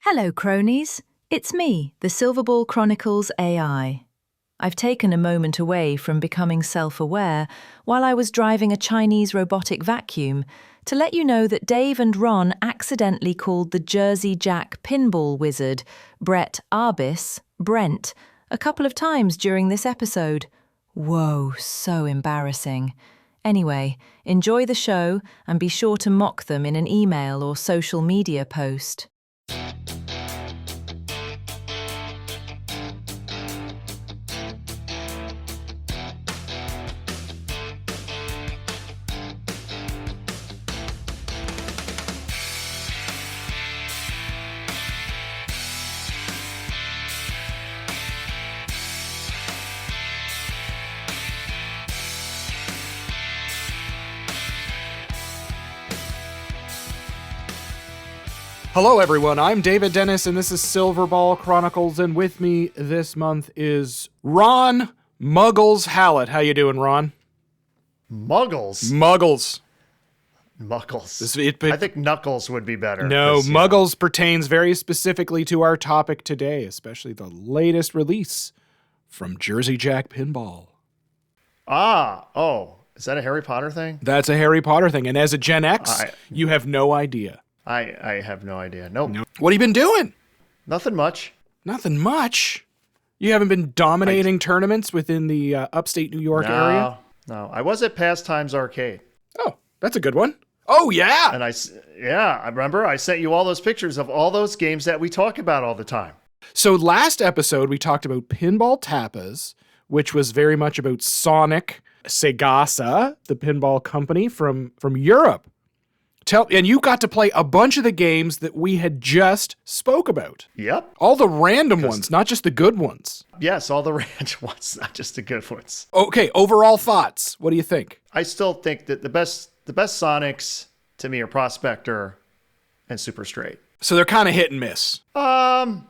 Hello, cronies. It's me, the Silverball Chronicles AI. I've taken a moment away from becoming self-aware while I was driving a Chinese robotic vacuum to let you know that Dave and Ron accidentally called the Jersey Jack pinball wizard, Abass, Brent, a couple of times during this episode. Whoa, so embarrassing. Anyway, enjoy the show and be sure to mock them in an email or social media post. Hello, everyone. I'm David Dennis, and this is Silverball Chronicles. And with me this month is Ron Muggles Hallett. How you doing, Ron? Muggles? Muggles. I think Knuckles would be better. No, Muggles pertains very specifically to our topic today, especially the latest release from Jersey Jack Pinball. Is that a Harry Potter thing? That's a Harry Potter thing. And as a Gen X, you have no idea. I have no idea. Nope. What have you been doing? Nothing much. Nothing much? You haven't been dominating tournaments within the upstate New York area? No. I was at Pastimes Arcade. Oh, that's a good one. Oh, yeah. And I remember I sent you all those pictures of all those games that we talk about all the time. So last episode, we talked about Pinball Tapas, which was very much about Sonic Segasa, the pinball company from Europe. And you got to play a bunch of the games that we had just spoke about. Yep. All the random ones, not just the good ones. Yes, all the random ones, not just the good ones. Okay, overall thoughts. What do you think? I still think that the best Sonics to me are Prospector and Super Straight. So they're kind of hit and miss. Some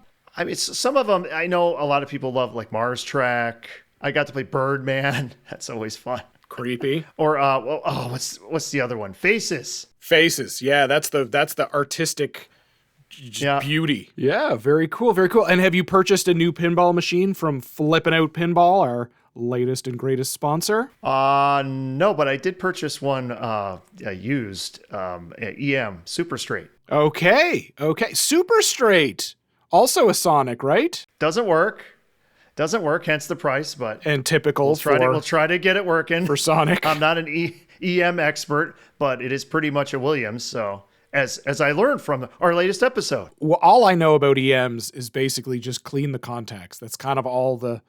of them, I know a lot of people love, like Mars Track. I got to play Birdman. That's always fun. Creepy. Or what's the other one? Faces. Yeah, that's the artistic beauty. Yeah, very cool, very cool. And have you purchased a new pinball machine from Flippin' Out Pinball, our latest and greatest sponsor? No, but I did purchase one used EM Super Straight. Okay, Super Straight, also a Sonic, right? Doesn't work, hence the price. But and typical. We'll try to get it working for Sonic. I'm not an EM expert, but it is pretty much a Williams. So as I learned from our latest episode, well, all I know about EMs is basically just clean the contacts. That's kind of all the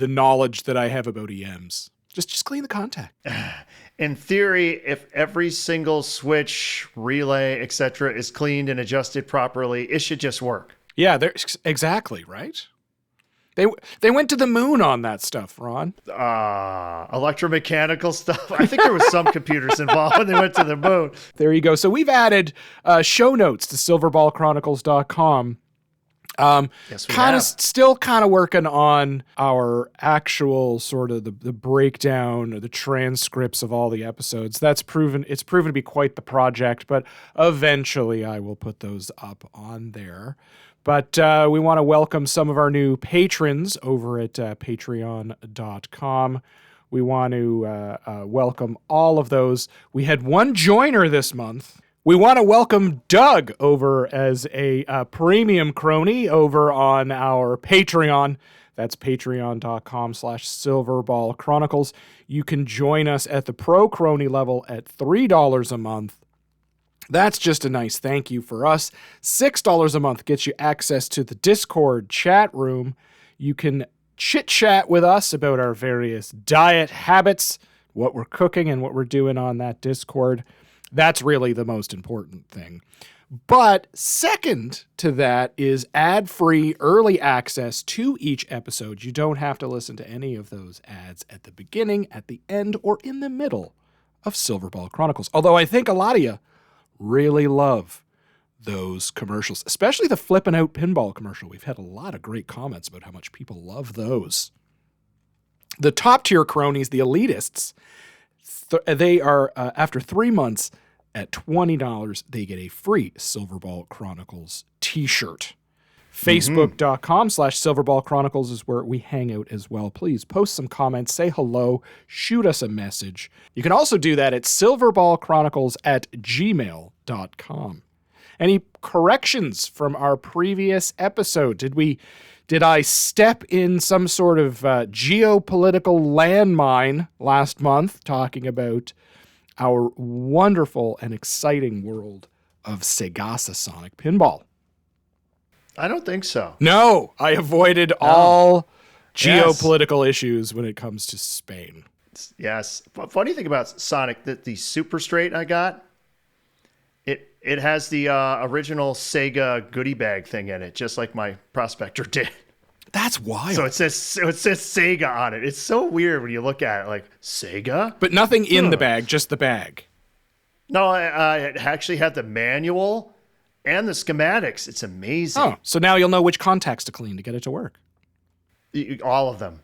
knowledge that I have about EMs. Just clean the contact. In theory, if every single switch, relay, etc., is cleaned and adjusted properly, it should just work. Yeah, exactly, right? They went to the moon on that stuff, Ron. Electromechanical stuff. I think there was some computers involved when they went to the moon. There you go. So we've added show notes to silverballchronicles.com. Yes, we have. Still kind of working on our actual sort of the breakdown or the transcripts of all the episodes. It's proven to be quite the project, but eventually I will put those up on there. But we want to welcome some of our new patrons over at patreon.com. We want to welcome all of those. We had one joiner this month. We want to welcome Doug over as a premium crony over on our Patreon. That's patreon.com/silverballchronicles. You can join us at the pro crony level at $3 a month. That's just a nice thank you for us. $6 a month gets you access to the Discord chat room. You can chit-chat with us about our various diet habits, what we're cooking and what we're doing on that Discord. That's really the most important thing. But second to that is ad-free early access to each episode. You don't have to listen to any of those ads at the beginning, at the end, or in the middle of Silverball Chronicles. Although I think a lot of you really love those commercials, especially the Flippin' Out Pinball commercial. We've had a lot of great comments about how much people love those. The top tier cronies, the elitists, they are, after 3 months, at $20, they get a free Silverball Chronicles t-shirt. Facebook.com/Silverball Chronicles is where we hang out as well. Please post some comments, say hello, shoot us a message. You can also do that at silverballchronicles@gmail.com. Any corrections from our previous episode? Did I step in some sort of geopolitical landmine last month talking about our wonderful and exciting world of Segasa Sonic Pinball? I don't think so. No, I avoided all geopolitical issues when it comes to Spain. Yes. Funny thing about Sonic, that the Super Straight I got, it has the original Sega goodie bag thing in it, just like my Prospector did. That's wild. So it says Sega on it. It's so weird when you look at it, like, Sega? But nothing in the bag, just the bag. No, it actually had the manual and the schematics. It's amazing. Oh, so now you'll know which contacts to clean to get it to work. All of them.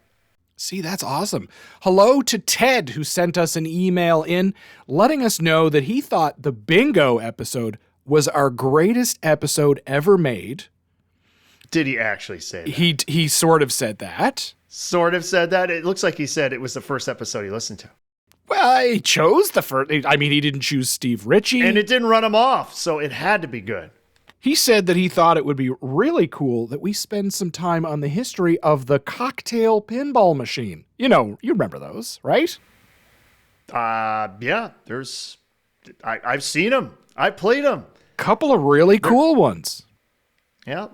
See, that's awesome. Hello to Ted, who sent us an email in letting us know that he thought the bingo episode was our greatest episode ever made. Did he actually say that? He sort of said that. Sort of said that? It looks like he said it was the first episode he listened to. Well, he chose the first. I mean, he didn't choose Steve Ritchie. And it didn't run him off, so it had to be good. He said that he thought it would be really cool that we spend some time on the history of the cocktail pinball machine. You know, you remember those, right? Yeah, I've seen them. I played them. Couple of really cool ones. Yeah.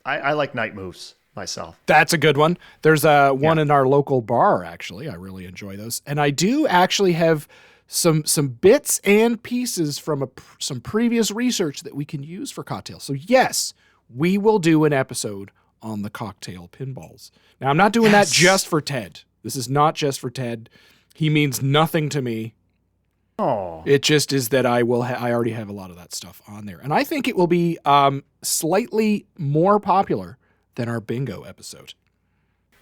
I like Night Moves myself. That's a good one. There's one in our local bar, actually. I really enjoy those. And I do actually have some bits and pieces from some previous research that we can use for cocktails. So yes, we will do an episode on the cocktail pinballs. Now, I'm not doing that just for Ted. This is not just for Ted. He means nothing to me. Oh, it just is that I already have a lot of that stuff on there. And I think it will be slightly more popular than our bingo episode.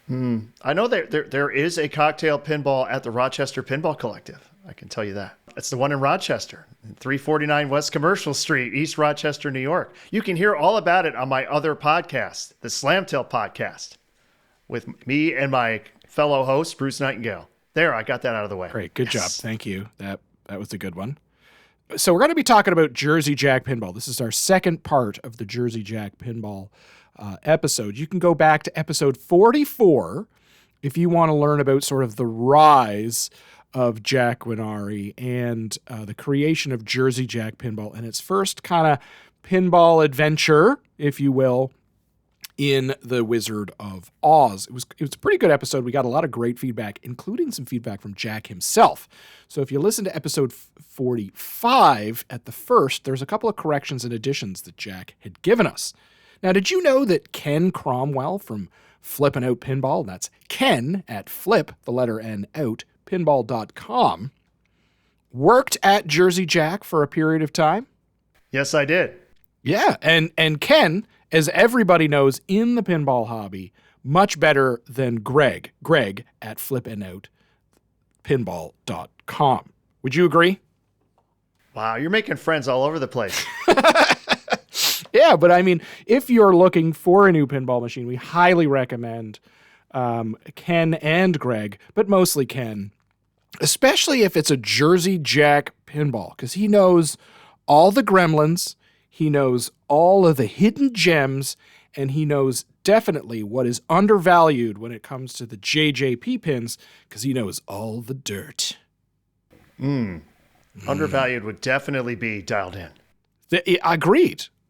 I know there is a cocktail pinball at the Rochester Pinball Collective. I can tell you that. It's the one in Rochester, 349 West Commercial Street, East Rochester, New York. You can hear all about it on my other podcast, the Slamtail Podcast, with me and my fellow host, Bruce Nightingale. There, I got that out of the way. Great. Good job. Thank you. That was a good one. So we're going to be talking about Jersey Jack Pinball. This is our second part of the Jersey Jack Pinball episode. You can go back to episode 44 if you want to learn about sort of the rise of Jack Guarneri and the creation of Jersey Jack Pinball and its first kind of pinball adventure, if you will, in The Wizard of Oz. It was a pretty good episode. We got a lot of great feedback, including some feedback from Jack himself. So if you listen to episode 45 at the first, there's a couple of corrections and additions that Jack had given us. Now, did you know that Ken Cromwell from Flippin' Out Pinball, that's Ken at flip, the letter N, out, pinball.com, worked at Jersey Jack for a period of time? Yes, I did. Yeah, and Ken, as everybody knows in the pinball hobby, much better than Greg at flippinoutpinball.com. Would you agree? Wow, you're making friends all over the place. Yeah, but I mean, if you're looking for a new pinball machine, we highly recommend Ken and Greg, but mostly Ken, especially if it's a Jersey Jack pinball, because he knows all the gremlins, he knows all of the hidden gems, and he knows definitely what is undervalued when it comes to the JJP pins, because he knows all the dirt. Undervalued would definitely be dialed in.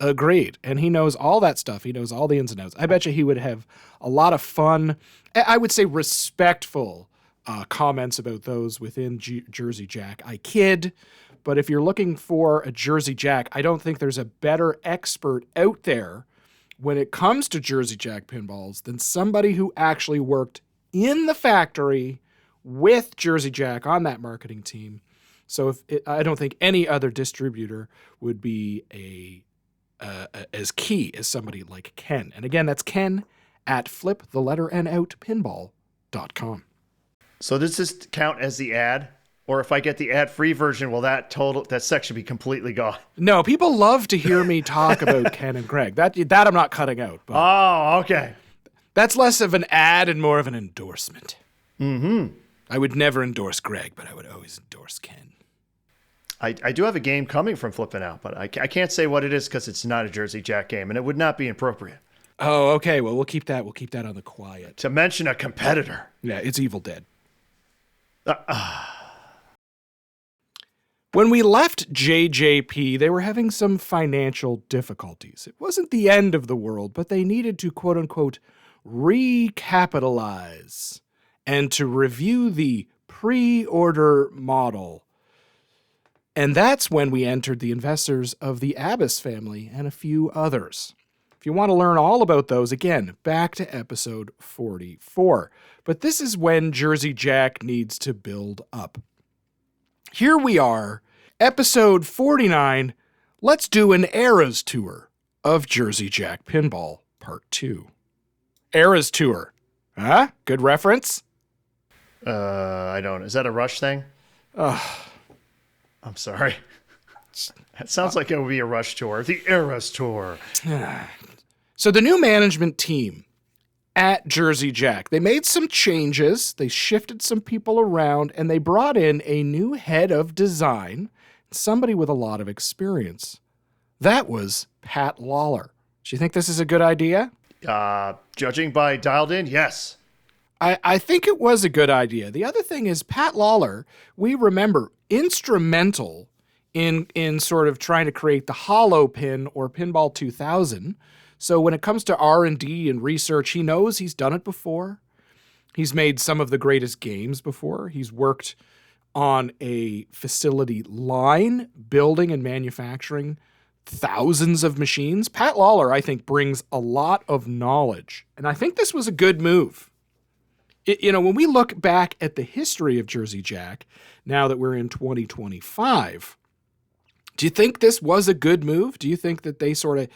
Agreed. And he knows all that stuff. He knows all the ins and outs. I bet you he would have a lot of fun, I would say respectful comments about those within Jersey Jack. I kid, but if you're looking for a Jersey Jack, I don't think there's a better expert out there when it comes to Jersey Jack pinballs than somebody who actually worked in the factory with Jersey Jack on that marketing team. So I don't think any other distributor would be as key as somebody like Ken. And again, that's Ken at flip, the letter N out, pinball.com. So does this count as the ad, Or if I get the ad-free version, will that section be completely gone? No, people love to hear me talk about Ken and Greg. That I'm not cutting out. But Oh, okay. that's less of an ad and more of an endorsement. Mm-hmm. I would never endorse Greg, but I would always endorse Ken. I do have a game coming from Flippin' Out, but I can't say what it is because it's not a Jersey Jack game, and it would not be appropriate. Oh, okay. Well, we'll keep that on the quiet. To mention a competitor. Yeah, it's Evil Dead. When we left JJP, they were having some financial difficulties. It wasn't the end of the world, but they needed to, quote-unquote, recapitalize and to review the preorder model. And that's when we entered the investors of the Abass family and a few others. If you want to learn all about those, again, back to episode 44. But this is when Jersey Jack needs to build up. Here we are, episode 49. Let's do an Eras tour of Jersey Jack Pinball Part 2. Eras tour. Huh? Good reference? I don't. Is that a Rush thing? I'm sorry. That sounds like it would be a Rush tour. The Eras tour. So the new management team at Jersey Jack, they made some changes, they shifted some people around, and they brought in a new head of design, somebody with a lot of experience. That was Pat Lawler. Do you think this is a good idea? Judging by Dialed In, yes. I think it was a good idea. The other thing is Pat Lawler, we remember, instrumental in sort of trying to create the Hollow Pin or Pinball 2000. So when it comes to R&D and research, he knows, he's done it before. He's made some of the greatest games before. He's worked on a facility line, building and manufacturing thousands of machines. Pat Lawler, I think, brings a lot of knowledge. And I think this was a good move. When we look back at the history of Jersey Jack, now that we're in 2025, do you think this was a good move? Do you think that they sort of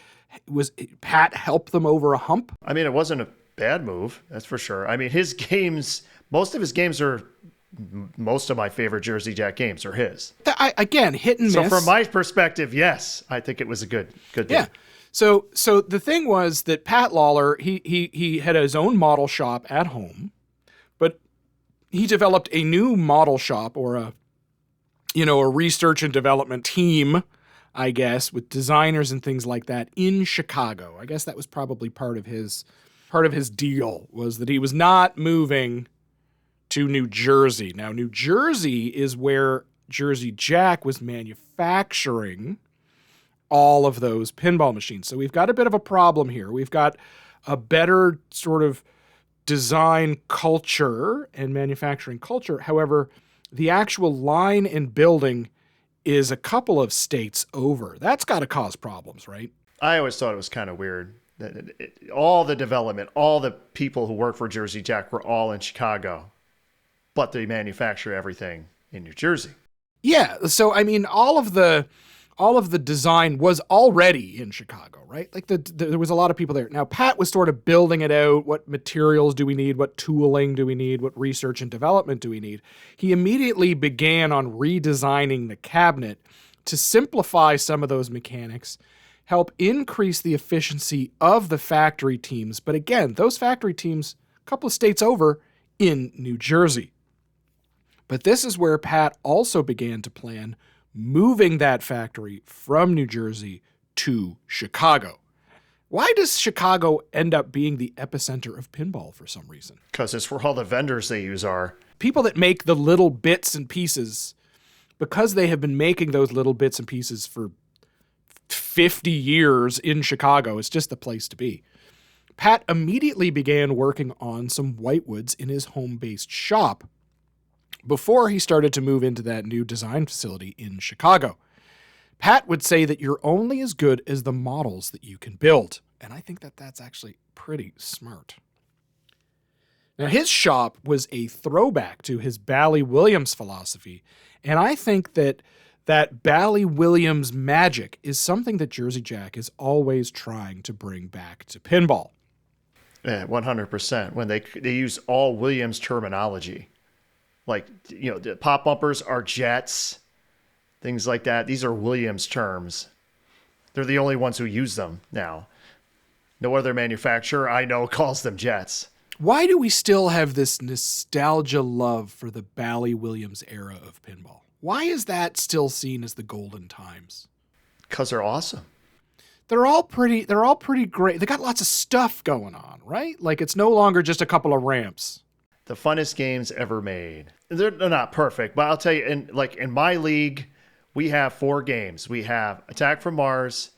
Pat helped them over a hump? I mean, it wasn't a bad move, that's for sure. I mean, his games, most of my favorite Jersey Jack games are his. Again, hit and miss. So from my perspective, yes, I think it was a good thing. Yeah. So the thing was that Pat Lawler, he had his own model shop at home, but he developed a new model shop or a research and development team, I guess, with designers and things like that in Chicago. I guess that was probably part of his deal, was that he was not moving to New Jersey. Now, New Jersey is where Jersey Jack was manufacturing all of those pinball machines. So we've got a bit of a problem here. We've got a better sort of design culture and manufacturing culture. However, the actual line and building is a couple of states over. That's got to cause problems, right? I always thought it was kind of weird that all the development, all the people who work for Jersey Jack were all in Chicago, but they manufacture everything in New Jersey. Yeah. So, I mean, all of the design was already in Chicago, right? Like there was a lot of people there. Now, Pat was sort of building it out. What materials do we need? What tooling do we need? What research and development do we need? He immediately began on redesigning the cabinet to simplify some of those mechanics, help increase the efficiency of the factory teams. But again, those factory teams, a couple of states over in New Jersey. But this is where Pat also began to plan moving that factory from New Jersey to Chicago. Why does Chicago end up being the epicenter of pinball for some reason? Because it's where all the vendors they use are. People that make the little bits and pieces, because they have been making those little bits and pieces for 50 years in Chicago, it's just the place to be. Pat immediately began working on some whitewoods in his home-based shop before he started to move into that new design facility in Chicago. Pat would say that you're only as good as the models that you can build. And I think that that's actually pretty smart. Now, his shop was a throwback to his Bally Williams philosophy. And I think that Bally Williams magic is something that Jersey Jack is always trying to bring back to pinball. Yeah, 100%. When they use all Williams terminology. Like, the pop bumpers are jets, things like that. These are Williams terms. They're the only ones who use them now. No other manufacturer I know calls them jets. Why do we still have this nostalgia love for the Bally Williams era of pinball? Why is that still seen as the golden times? Because they're awesome. They're all pretty great. They got lots of stuff going on, right? Like, it's no longer just a couple of ramps. The funnest games ever made. They're not perfect, but I'll tell you, in my league, we have 4 games. We have Attack from Mars,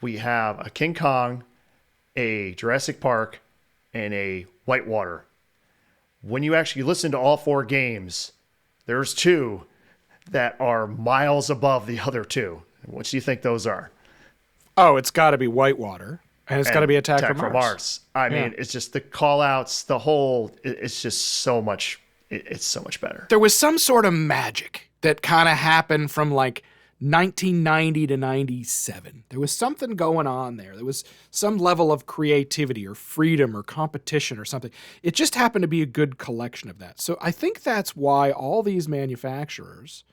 we have a King Kong, a Jurassic Park, and a Whitewater. When you actually listen to all 4 games, there's 2 that are miles above the other 2. Which do you think those are? Oh, it's got to be Whitewater, and it's got to be Attack from Mars. I mean, it's just the call-outs, the whole, it's just so much, it's so much better. There was some sort of magic that kind of happened from like 1990 to 97. There was something going on there. There was some level of creativity or freedom or competition or something. It just happened to be a good collection of that. So I think that's why all these manufacturers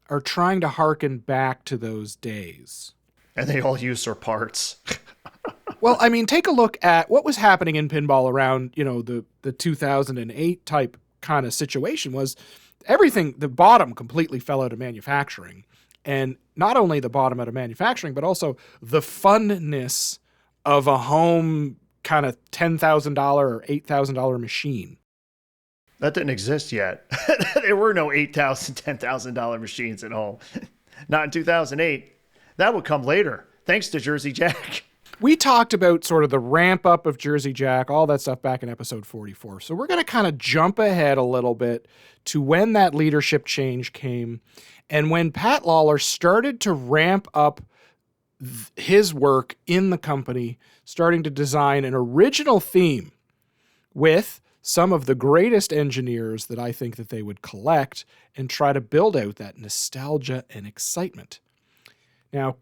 are trying to harken back to those days. And they all use their parts. Well, I mean, take a look at what was happening in pinball around, the 2008 type kind of situation. Was everything, the bottom completely fell out of manufacturing. And not only the bottom out of manufacturing, but also the funness of a home kind of $10,000 or $8,000 machine. That didn't exist yet. There were no $8,000, $10,000 machines at home. Not in 2008. That would come later, thanks to Jersey Jack. We talked about sort of the ramp up of Jersey Jack, all that stuff back in episode 44. So we're going to kind of jump ahead a little bit to when that leadership change came and when Pat Lawler started to ramp up his work in the company, starting to design an original theme with some of the greatest engineers that I think that they would collect and try to build out that nostalgia and excitement. Now,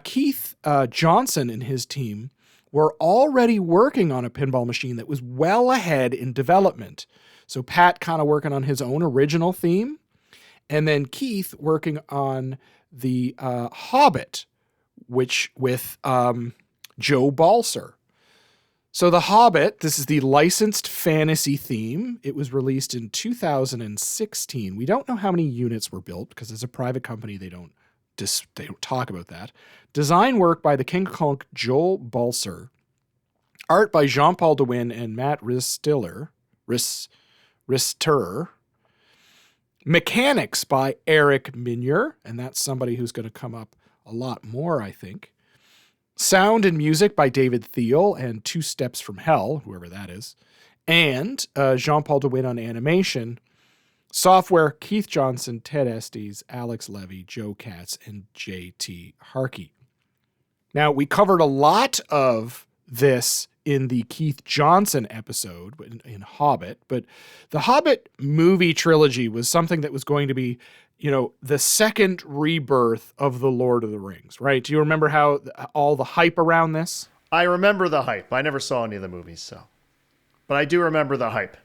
Keith Johnson and his team were already working on a pinball machine that was well ahead in development. So Pat kind of working on his own original theme, and then Keith working on the Hobbit, which with Joe Balser. So the Hobbit, this is the licensed fantasy theme. It was released in 2016. We don't know how many units were built because as a private company, they don't talk about that. Design work by the King Kong Joel Balser. Art by Jean-Paul DeWin and Matt Rister. Mechanics by Eric Minier, and that's somebody who's going to come up a lot more, I think. Sound and music by David Thiel and Two Steps from Hell, whoever that is. And Jean-Paul DeWin on animation. Software, Keith Johnson, Ted Estes, Alex Levy, Joe Katz, and J.T. Harkey. Now, we covered a lot of this in the Keith Johnson episode in Hobbit, but the Hobbit movie trilogy was something that was going to be, the second rebirth of the Lord of the Rings, right? Do you remember how all the hype around this? I remember the hype. I never saw any of the movies, but I do remember the hype.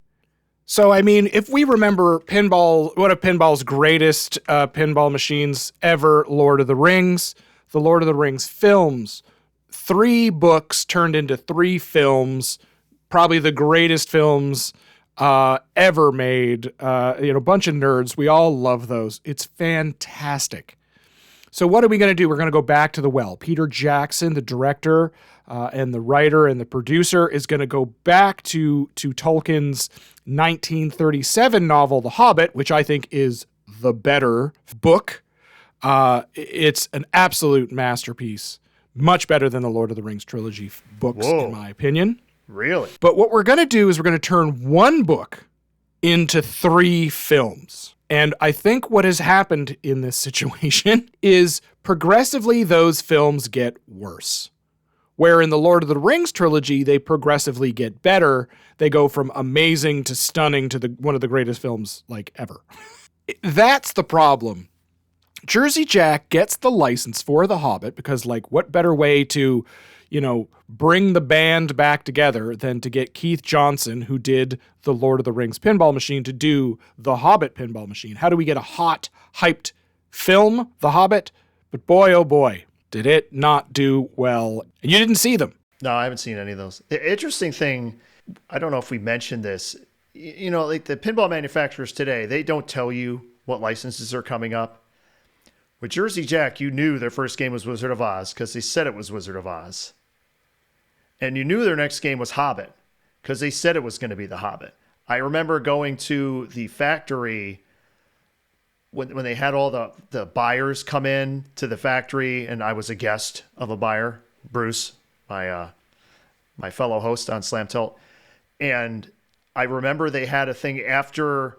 So, I mean, if we remember pinball, one of pinball's greatest pinball machines ever, Lord of the Rings, the Lord of the Rings films, 3 books turned into 3 films, probably the greatest films ever made. A bunch of nerds. We all love those. It's fantastic. So what are we going to do? We're going to go back to the well. Peter Jackson, the director and the writer and the producer, is going to go back to Tolkien's 1937 novel, The Hobbit, which I think is the better book. It's an absolute masterpiece. Much better than the Lord of the Rings trilogy books, in my opinion. Really? But what we're going to do is we're going to turn one book into 3 films. And I think what has happened in this situation is progressively those films get worse. Where in the Lord of the Rings trilogy, they progressively get better. They go from amazing to stunning to one of the greatest films like ever. That's the problem. Jersey Jack gets the license for The Hobbit because, what better way to, bring the band back together than to get Keith Johnson, who did the Lord of the Rings pinball machine, to do the Hobbit pinball machine? How do we get a hot, hyped film, The Hobbit? But boy, oh boy, did it not do well. And you didn't see them. No, I haven't seen any of those. The interesting thing, I don't know if we mentioned this, like the pinball manufacturers today, they don't tell you what licenses are coming up. With Jersey Jack, you knew their first game was Wizard of Oz because they said it was Wizard of Oz. And you knew their next game was Hobbit because they said it was going to be The Hobbit. I remember going to the factory when they had all the buyers come in to the factory, and I was a guest of a buyer, Bruce, my fellow host on Slam Tilt. And I remember they had a thing after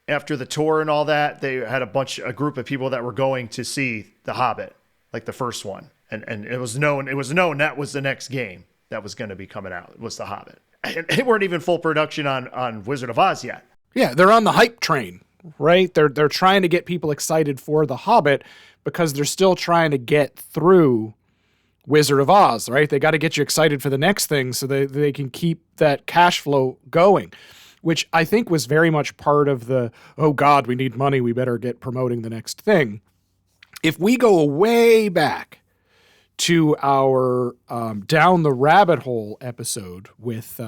the tour and all that. They had a group of people that were going to see The Hobbit, like the first one. And it was known that was the next game that was going to be coming out. It was The Hobbit. And they weren't even full production on Wizard of Oz yet. Yeah, they're on the hype train, right? They're trying to get people excited for The Hobbit because they're still trying to get through Wizard of Oz, right? They got to get you excited for the next thing so they can keep that cash flow going, which I think was very much part of the, oh God, we need money, we better get promoting the next thing. If we go way back to our Down the Rabbit Hole episode with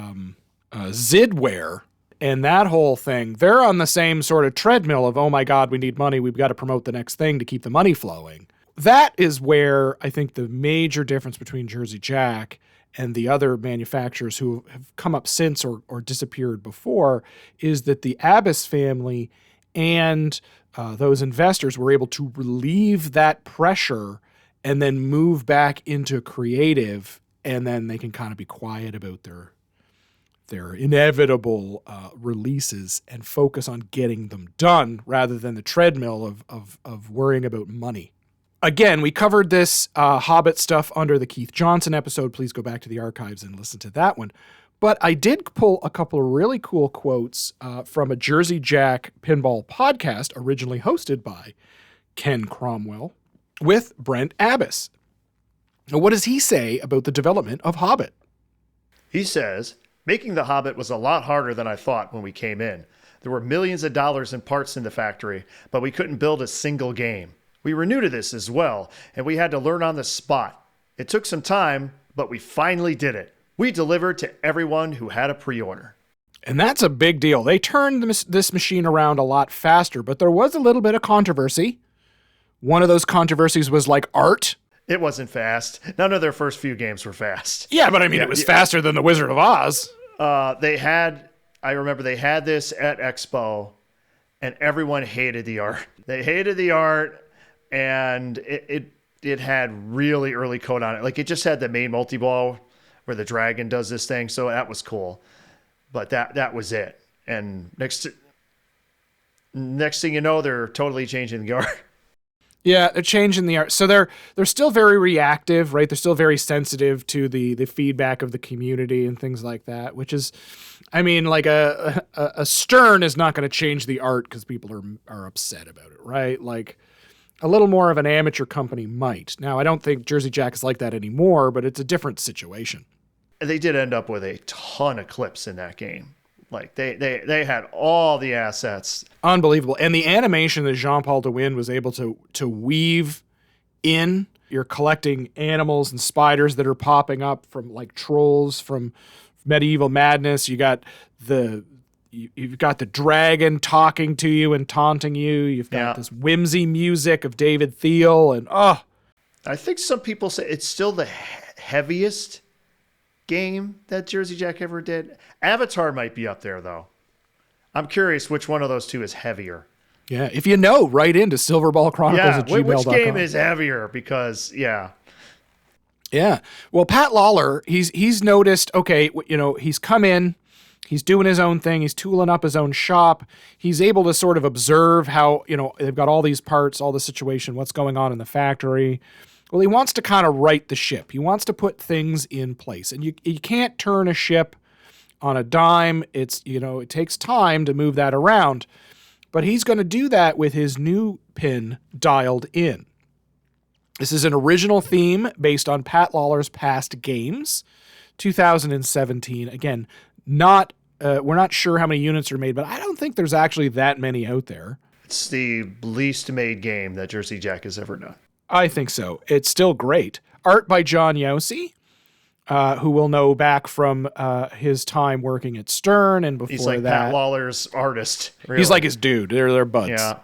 Zidware and that whole thing, they're on the same sort of treadmill of, oh my God, we need money, we've got to promote the next thing to keep the money flowing. That is where I think the major difference between Jersey Jack and the other manufacturers who have come up since or disappeared before is that the Abass family and those investors were able to relieve that pressure and then move back into creative, and then they can kind of be quiet about their inevitable releases and focus on getting them done rather than the treadmill of worrying about money. Again, we covered this Hobbit stuff under the Keith Johnson episode. Please go back to the archives and listen to that one. But I did pull a couple of really cool quotes from a Jersey Jack pinball podcast originally hosted by Ken Cromwell with Brent Abass. Now, what does he say about the development of Hobbit? He says, making The Hobbit was a lot harder than I thought when we came in. There were millions of dollars in parts in the factory, but we couldn't build a single game. We were new to this as well, and we had to learn on the spot. It took some time, but we finally did it. We delivered to everyone who had a pre-order. And that's a big deal. They turned this machine around a lot faster, but there was a little bit of controversy. One of those controversies was like art. It wasn't fast. None of their first few games were fast. Yeah, but I mean, it was faster than the Wizard of Oz. I remember they had this at Expo, and everyone hated the art. They hated the art. And it had really early code on it. Like, it just had the main multi-ball where the dragon does this thing. So that was cool. But that was it. And next thing you know, they're totally changing the art. Yeah, they're changing the art. So they're still very reactive, right? They're still very sensitive to the feedback of the community and things like that, which is, I mean, like a Stern is not going to change the art because people are upset about it, right? Like, a little more of an amateur company might. Now, I don't think Jersey Jack is like that anymore, but it's a different situation. They did end up with a ton of clips in that game. Like, they had all the assets. Unbelievable. And the animation that Jean-Paul DeWin was able to weave in, you're collecting animals and spiders that are popping up from, like, trolls from Medieval Madness. You've got the dragon talking to you and taunting you. You've got this whimsy music of David Thiel, and I think some people say it's still the heaviest game that Jersey Jack ever did. Avatar might be up there, though. I'm curious which one of those two is heavier. Yeah, if you know, write into silverballchronicles@gmail.com. Which game is heavier? Because, Yeah. Well, Pat Lawler, he's noticed, okay, he's come in, he's doing his own thing. He's tooling up his own shop. He's able to sort of observe how, they've got all these parts, all the situation, what's going on in the factory. Well, he wants to kind of right the ship. He wants to put things in place. And you can't turn a ship on a dime. It takes time to move that around. But he's going to do that with his new pin dialed in. This is an original theme based on Pat Lawler's past games, 2017. Again, we're not sure how many units are made, but I don't think there's actually that many out there. It's the least made game that Jersey Jack has ever done. I think so. It's still great. Art by John Yossi, who we'll know back from his time working at Stern and before that. He's like Pat Lawler's artist. Really. He's like his dude. They're buds. Yeah.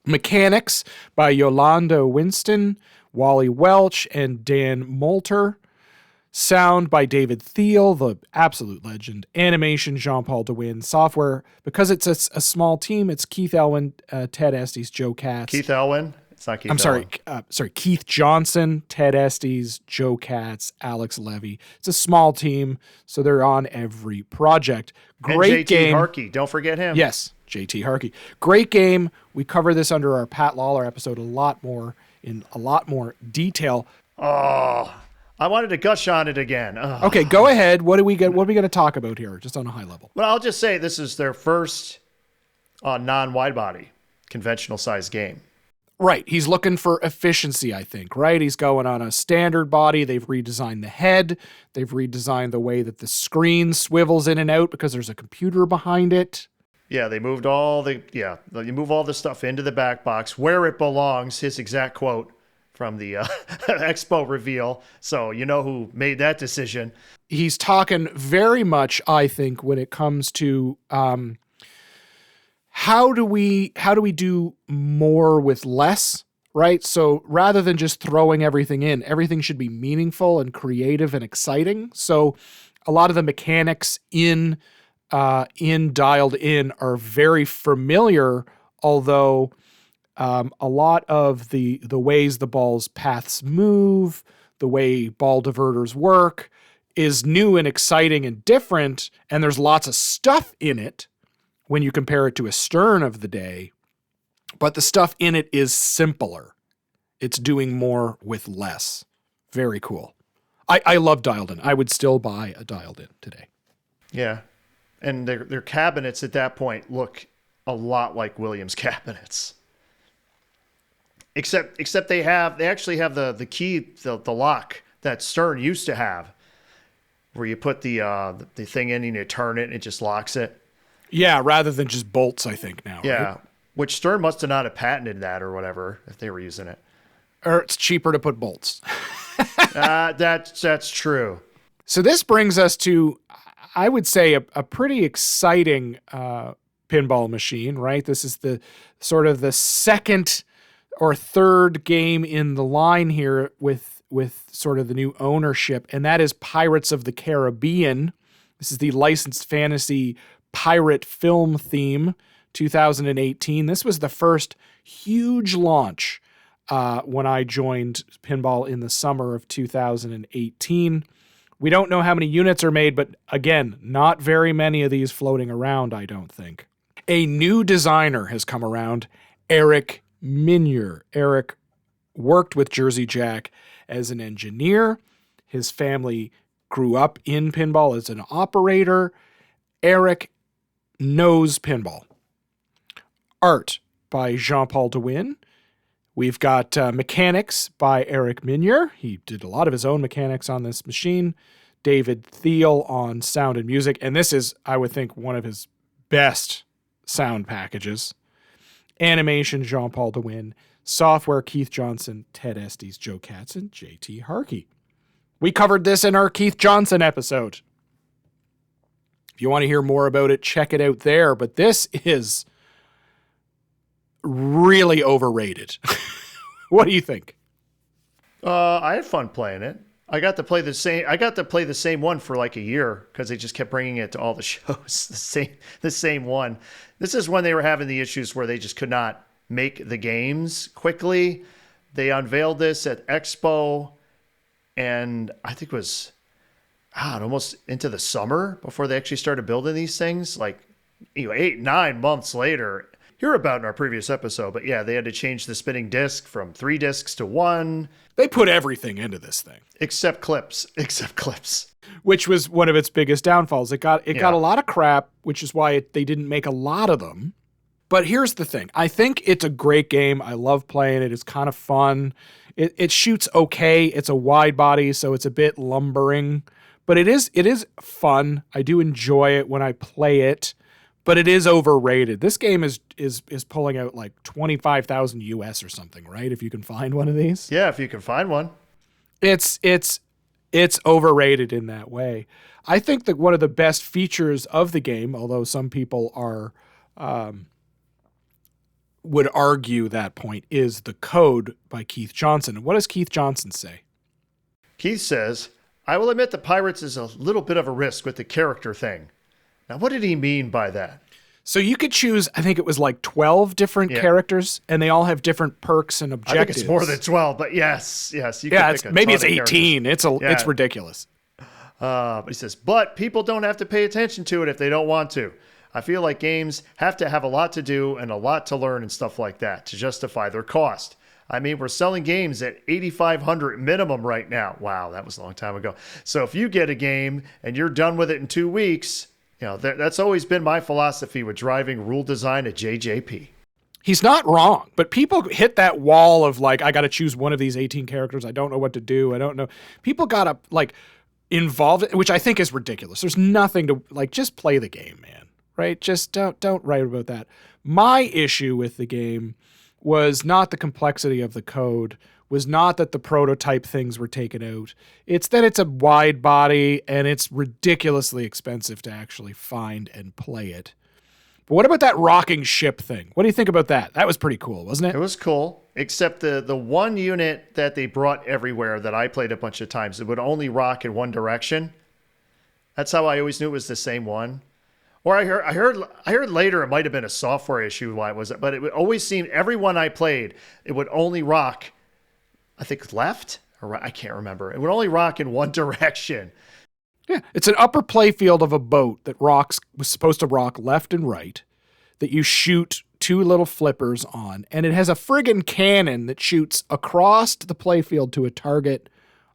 Mechanics by Yolanda Winston, Wally Welch, and Dan Moulter. Sound by David Thiel, the absolute legend. Animation, Jean-Paul DeWin. Software, because it's a small team, it's Keith Elwin, Ted Estes, Joe Katz. Keith Elwin? It's not Keith Elwin. Sorry, Keith Johnson, Ted Estes, Joe Katz, Alex Levy. It's a small team, so they're on every project. Great and JT game. Harkey, don't forget him. Yes, JT Harkey. Great game. We cover this under our Pat Lawler episode in a lot more detail. Oh, I wanted to gush on it again. Oh. Okay, go ahead. What are we going to talk about here, just on a high level? Well, I'll just say this is their first non-wide body conventional size game. Right. He's looking for efficiency, I think, right? He's going on a standard body. They've redesigned the head. They've redesigned the way that the screen swivels in and out because there's a computer behind it. Yeah, they moved you move all the stuff into the back box where it belongs, his exact quote from the Expo reveal. So you know who made that decision. He's talking very much, I think, when it comes to how do we do more with less, right? So rather than just throwing everything in, everything should be meaningful and creative and exciting. So a lot of the mechanics in Dialed In are very familiar, although a lot of the ways the ball's paths move, the way ball diverters work is new and exciting and different, and there's lots of stuff in it when you compare it to a Stern of the day, but the stuff in it is simpler. It's doing more with less. Very cool. I love Dialed In. I would still buy a Dialed In today. Yeah. And their cabinets at that point look a lot like Williams cabinets. Except they actually have the key, the lock that Stern used to have, where you put the thing in and you turn it and it just locks it. Yeah, rather than just bolts, I think now. Yeah, right? Which Stern must have not have patented that or whatever if they were using it. Or it's cheaper to put bolts. That's true. So this brings us to, I would say, a pretty exciting pinball machine, right? This is the sort of the second or third game in the line here with sort of the new ownership, and that is Pirates of the Caribbean. This is the licensed fantasy pirate film theme, 2018. This was the first huge launch when I joined Pinball in the summer of 2018. We don't know how many units are made, but again, not very many of these floating around, I don't think. A new designer has come around, Eric Minier. Eric worked with Jersey Jack as an engineer. His family grew up in pinball as an operator. Eric knows pinball. Art by Jean-Paul DeWin. We've got mechanics by Eric Minier. He did a lot of his own mechanics on this machine. David Thiel on sound and music. And this is, I would think, one of his best sound packages. Animation, Jean-Paul DeWin. Software, Keith Johnson, Ted Estes, Joe Katz, and JT Harkey. We covered this in our Keith Johnson episode. If you want to hear more about it, check it out there. But this is really overrated. What do you think? I had fun playing it. I got to play the same one for like a year because they just kept bringing it to all the shows. The same one. This is when they were having the issues where they just could not make the games quickly. They unveiled this at Expo, and I think it was almost into the summer before they actually started building these things. Like 8-9 months later. Hear about in our previous episode, but yeah, they had to change the spinning disc from 3 discs to 1. They put everything into this thing. Except clips. Which was one of its biggest downfalls. It got a lot of crap, which is why they didn't make a lot of them. But here's the thing. I think it's a great game. I love playing it. It's kind of fun. It shoots okay. It's a wide body, so it's a bit lumbering, but it is fun. I do enjoy it when I play it, but it is overrated. This game is pulling out like 25,000 US or something, right? If you can find one of these. Yeah, if you can find one. It's overrated in that way. I think that one of the best features of the game, although some people would argue that point, is the code by Keith Johnson. What does Keith Johnson say? Keith says, I will admit that Pirates is a little bit of a risk with the character thing. Now, what did he mean by that? So you could choose, I think it was like 12 different characters, and they all have different perks and objectives. I think it's more than 12, but yes. You maybe it's 18. It's ridiculous. But he says, but people don't have to pay attention to it if they don't want to. I feel like games have to have a lot to do and a lot to learn and stuff like that to justify their cost. I mean, we're selling games at $8,500 minimum right now. Wow, that was a long time ago. So if you get a game and you're done with it in 2 weeks, that's always been my philosophy with driving rule design at JJP. He's not wrong, but people hit that wall of like, I got to choose one of these 18 characters. I don't know what to do. I don't know. People got to like involve, which I think is ridiculous. There's nothing to like, just play the game, man. Right? Just don't write about that. My issue with the game was not the complexity of the code, was not that the prototype things were taken out. It's that it's a wide body and it's ridiculously expensive to actually find and play it. But what about that rocking ship thing? What do you think about that? That was pretty cool, wasn't it? It was cool, except the one unit that they brought everywhere that I played a bunch of times, it would only rock in one direction. That's how I always knew it was the same one. Or I heard later it might have been a software issue why it was, but it would always seem every one I played, it would only rock, I think left or right, I can't remember. It would only rock in one direction. Yeah, it's an upper playfield of a boat that was supposed to rock left and right, that you shoot 2 little flippers on, and it has a friggin' cannon that shoots across the playfield to a target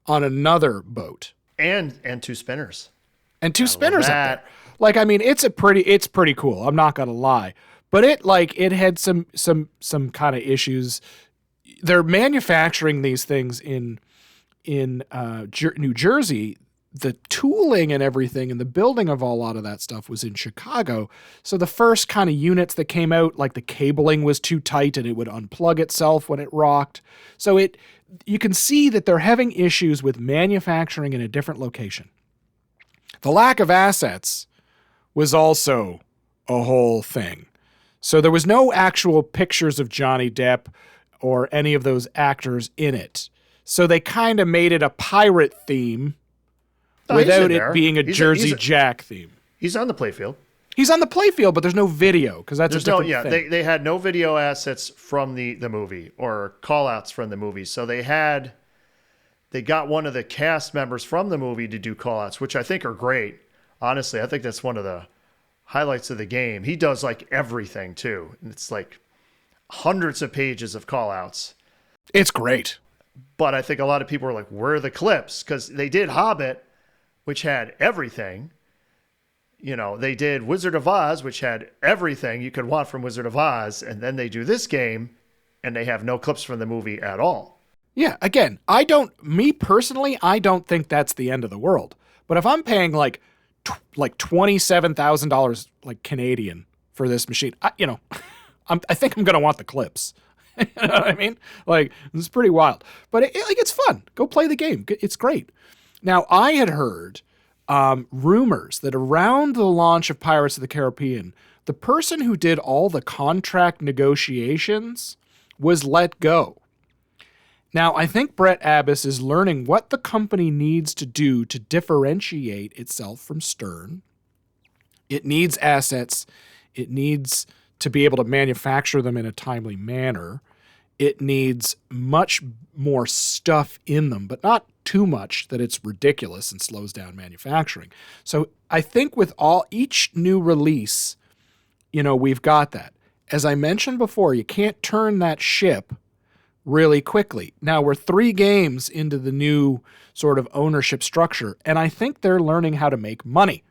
on another boat. And 2 spinners. And 2 spinners up there. Like, I mean, it's pretty cool. I'm not gonna lie, but it had some kind of issues. They're manufacturing these things in New Jersey. The tooling and everything and the building of a lot of that stuff was in Chicago. So the first kind of units that came out, like the cabling was too tight and it would unplug itself when it rocked. So you can see that they're having issues with manufacturing in a different location. The lack of assets was also a whole thing. So there was no actual pictures of Johnny Depp or any of those actors in it. So they kind of made it a pirate theme without it being a Jersey Jack theme. He's on the playfield. He's on the playfield, but there's no video because that's a different thing. They had no video assets from the movie or call-outs from the movie. So they got one of the cast members from the movie to do call-outs, which I think are great. Honestly, I think that's one of the highlights of the game. He does like everything too. It's like hundreds of pages of call-outs. It's great. But I think a lot of people were like, where are the clips? Because they did Hobbit, which had everything. They did Wizard of Oz, which had everything you could want from Wizard of Oz. And then they do this game and they have no clips from the movie at all. Yeah, again, me personally, I don't think that's the end of the world. But if I'm paying like $27,000 like Canadian for this machine, I think I'm going to want the clips. You know what I mean? Like, it's pretty wild. But it's fun. Go play the game. It's great. Now, I had heard rumors that around the launch of Pirates of the Caribbean, the person who did all the contract negotiations was let go. Now, I think Brett Abass is learning what the company needs to do to differentiate itself from Stern. It needs assets. It needs to be able to manufacture them in a timely manner. It needs much more stuff in them, but not too much that it's ridiculous and slows down manufacturing. So I think with each new release, we've got that. As I mentioned before, you can't turn that ship really quickly. Now we're 3 games into the new sort of ownership structure, and I think they're learning how to make money.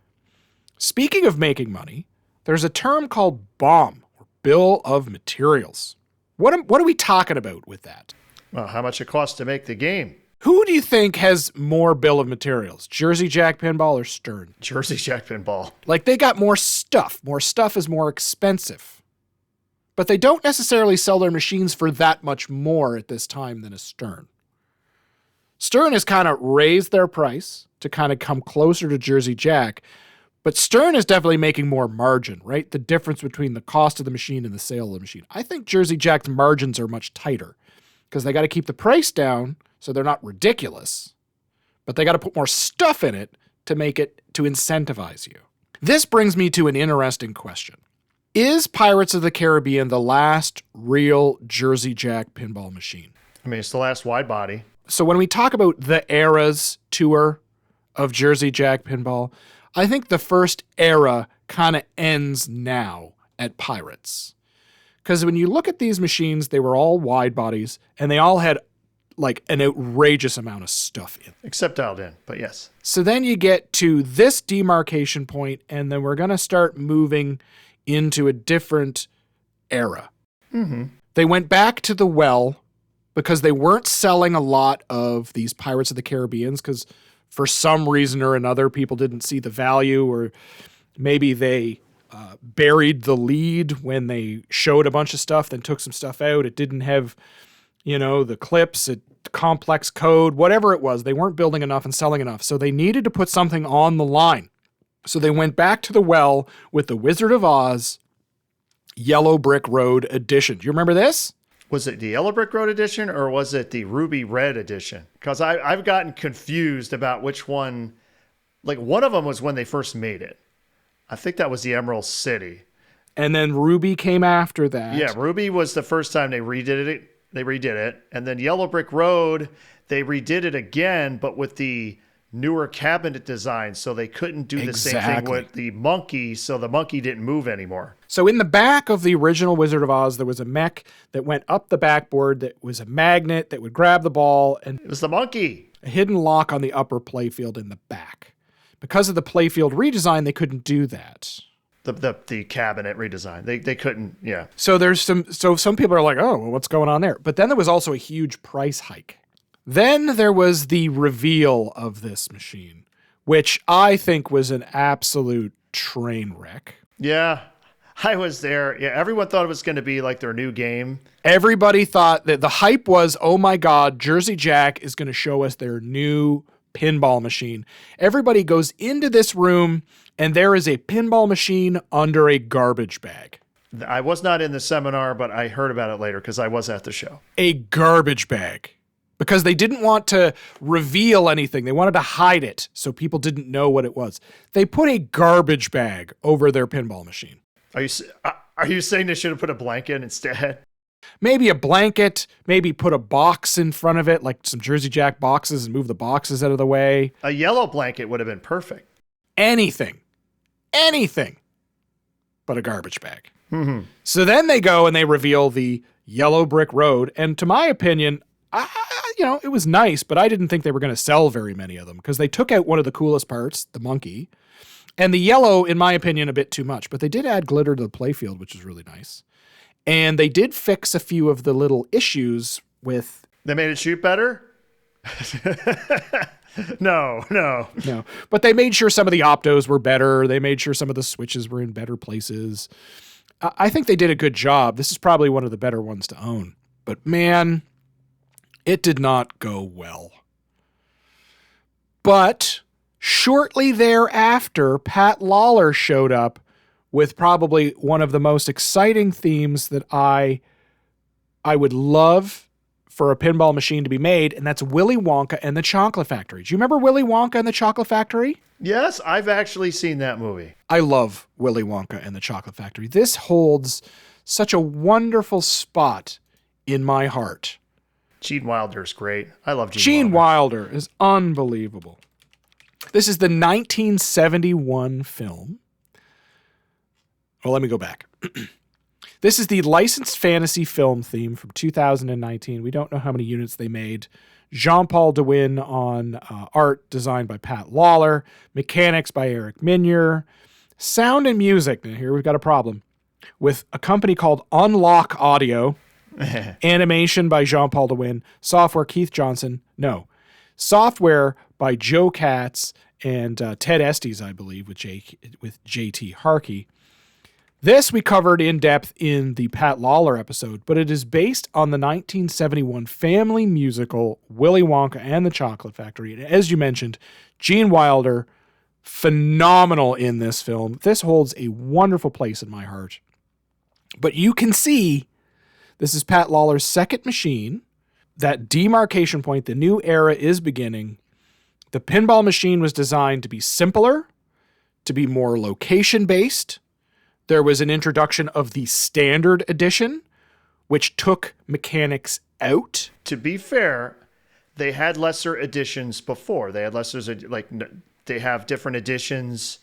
Speaking of making money, there's a term called BOM, or Bill of Materials. What are we talking about with that? Well, how much it costs to make the game? Who do you think has more bill of materials, Jersey Jack Pinball or Stern? Jersey Jack Pinball. Like, they got more stuff. More stuff is more expensive. But they don't necessarily sell their machines for that much more at this time than a Stern. Stern has kind of raised their price to kind of come closer to Jersey Jack, but Stern is definitely making more margin, right? The difference between the cost of the machine and the sale of the machine. I think Jersey Jack's margins are much tighter because they got to keep the price down so they're not ridiculous, but they got to put more stuff in it to make it to incentivize you. This brings me to an interesting question. Is Pirates of the Caribbean the last real Jersey Jack pinball machine? I mean, it's the last wide body. So when we talk about the eras tour of Jersey Jack pinball, I think the first era kind of ends now at Pirates. Because when you look at these machines, they were all wide bodies and they all had like an outrageous amount of stuff in. Except dialed in, but yes. So then you get to this demarcation point and then we're going to start moving into a different era. Mm-hmm. They went back to the well because they weren't selling a lot of these Pirates of the Caribbeans because for some reason or another, people didn't see the value, or maybe they buried the lead when they showed a bunch of stuff, then took some stuff out. It didn't have, the clips, complex code, whatever it was. They weren't building enough and selling enough. So they needed to put something on the line. So they went back to the well with the Wizard of Oz Yellow Brick Road edition. Do you remember this? Was it the Yellow Brick Road edition or was it the Ruby Red edition? Because I've gotten confused about which one. Like, one of them was when they first made it. I think that was the Emerald City. And then Ruby came after that. Yeah, Ruby was the first time they redid it. And then Yellow Brick Road, they redid it again, but with the newer cabinet design, so they couldn't do the same thing with the monkey, so the monkey didn't move anymore. So in the back of the original Wizard of Oz, there was a mech that went up the backboard that was a magnet that would grab the ball, and it was the monkey. A hidden lock on the upper playfield in the back. Because of the playfield redesign, they couldn't do that. The cabinet redesign. They couldn't, yeah. So some people are like, oh, well, what's going on there? But then there was also a huge price hike. Then there was the reveal of this machine, which I think was an absolute train wreck. Yeah, I was there. Yeah, everyone thought it was going to be like their new game. Everybody thought that the hype was, oh my God, Jersey Jack is going to show us their new pinball machine. Everybody goes into this room and there is a pinball machine under a garbage bag. I was not in the seminar, but I heard about it later because I was at the show. A garbage bag. Because they didn't want to reveal anything. They wanted to hide it so people didn't know what it was. They put a garbage bag over their pinball machine. Are you saying they should have put a blanket instead? Maybe a blanket, maybe put a box in front of it, like some Jersey Jack boxes, and move the boxes out of the way. A yellow blanket would have been perfect. Anything but a garbage bag. Mm-hmm. So then they go and they reveal the Yellow Brick Road. And to my opinion, it was nice, but I didn't think they were going to sell very many of them because they took out one of the coolest parts, the monkey, and the yellow, in my opinion, a bit too much. But they did add glitter to the playfield, which is really nice. And they did fix a few of the little issues with... They made it shoot better? No. But they made sure some of the optos were better. They made sure some of the switches were in better places. I think they did a good job. This is probably one of the better ones to own. But man... it did not go well. But shortly thereafter, Pat Lawler showed up with probably one of the most exciting themes that I would love for a pinball machine to be made, and that's Willy Wonka and the Chocolate Factory. Do you remember Willy Wonka and the Chocolate Factory? Yes, I've actually seen that movie. I love Willy Wonka and the Chocolate Factory. This holds such a wonderful spot in my heart. Gene Wilder's great. I love Gene Wilder is unbelievable. This is the 1971 film. Well, let me go back. This is the licensed fantasy film theme from 2019. We don't know how many units they made. Jean-Paul DeWin on art designed by Pat Lawler. Mechanics by Eric Minier. Sound and music. Now here we've got a problem. With a company called Unlock Audio. Animation by Jean-Paul DeWin. Software, Keith Johnson. No. Software by Joe Katz and Ted Estes, I believe, with J.T. Harkey. This we covered in depth in the Pat Lawler episode, but it is based on the 1971 family musical Willy Wonka and the Chocolate Factory. And as you mentioned, Gene Wilder, phenomenal in this film. This holds a wonderful place in my heart. But you can see this is Pat Lawler's second machine. That demarcation point, the new era is beginning. The pinball machine was designed to be simpler, to be more location-based. There was an introduction of the standard edition, which took mechanics out. To be fair, they had lesser editions before. They had lesser, they have different editions.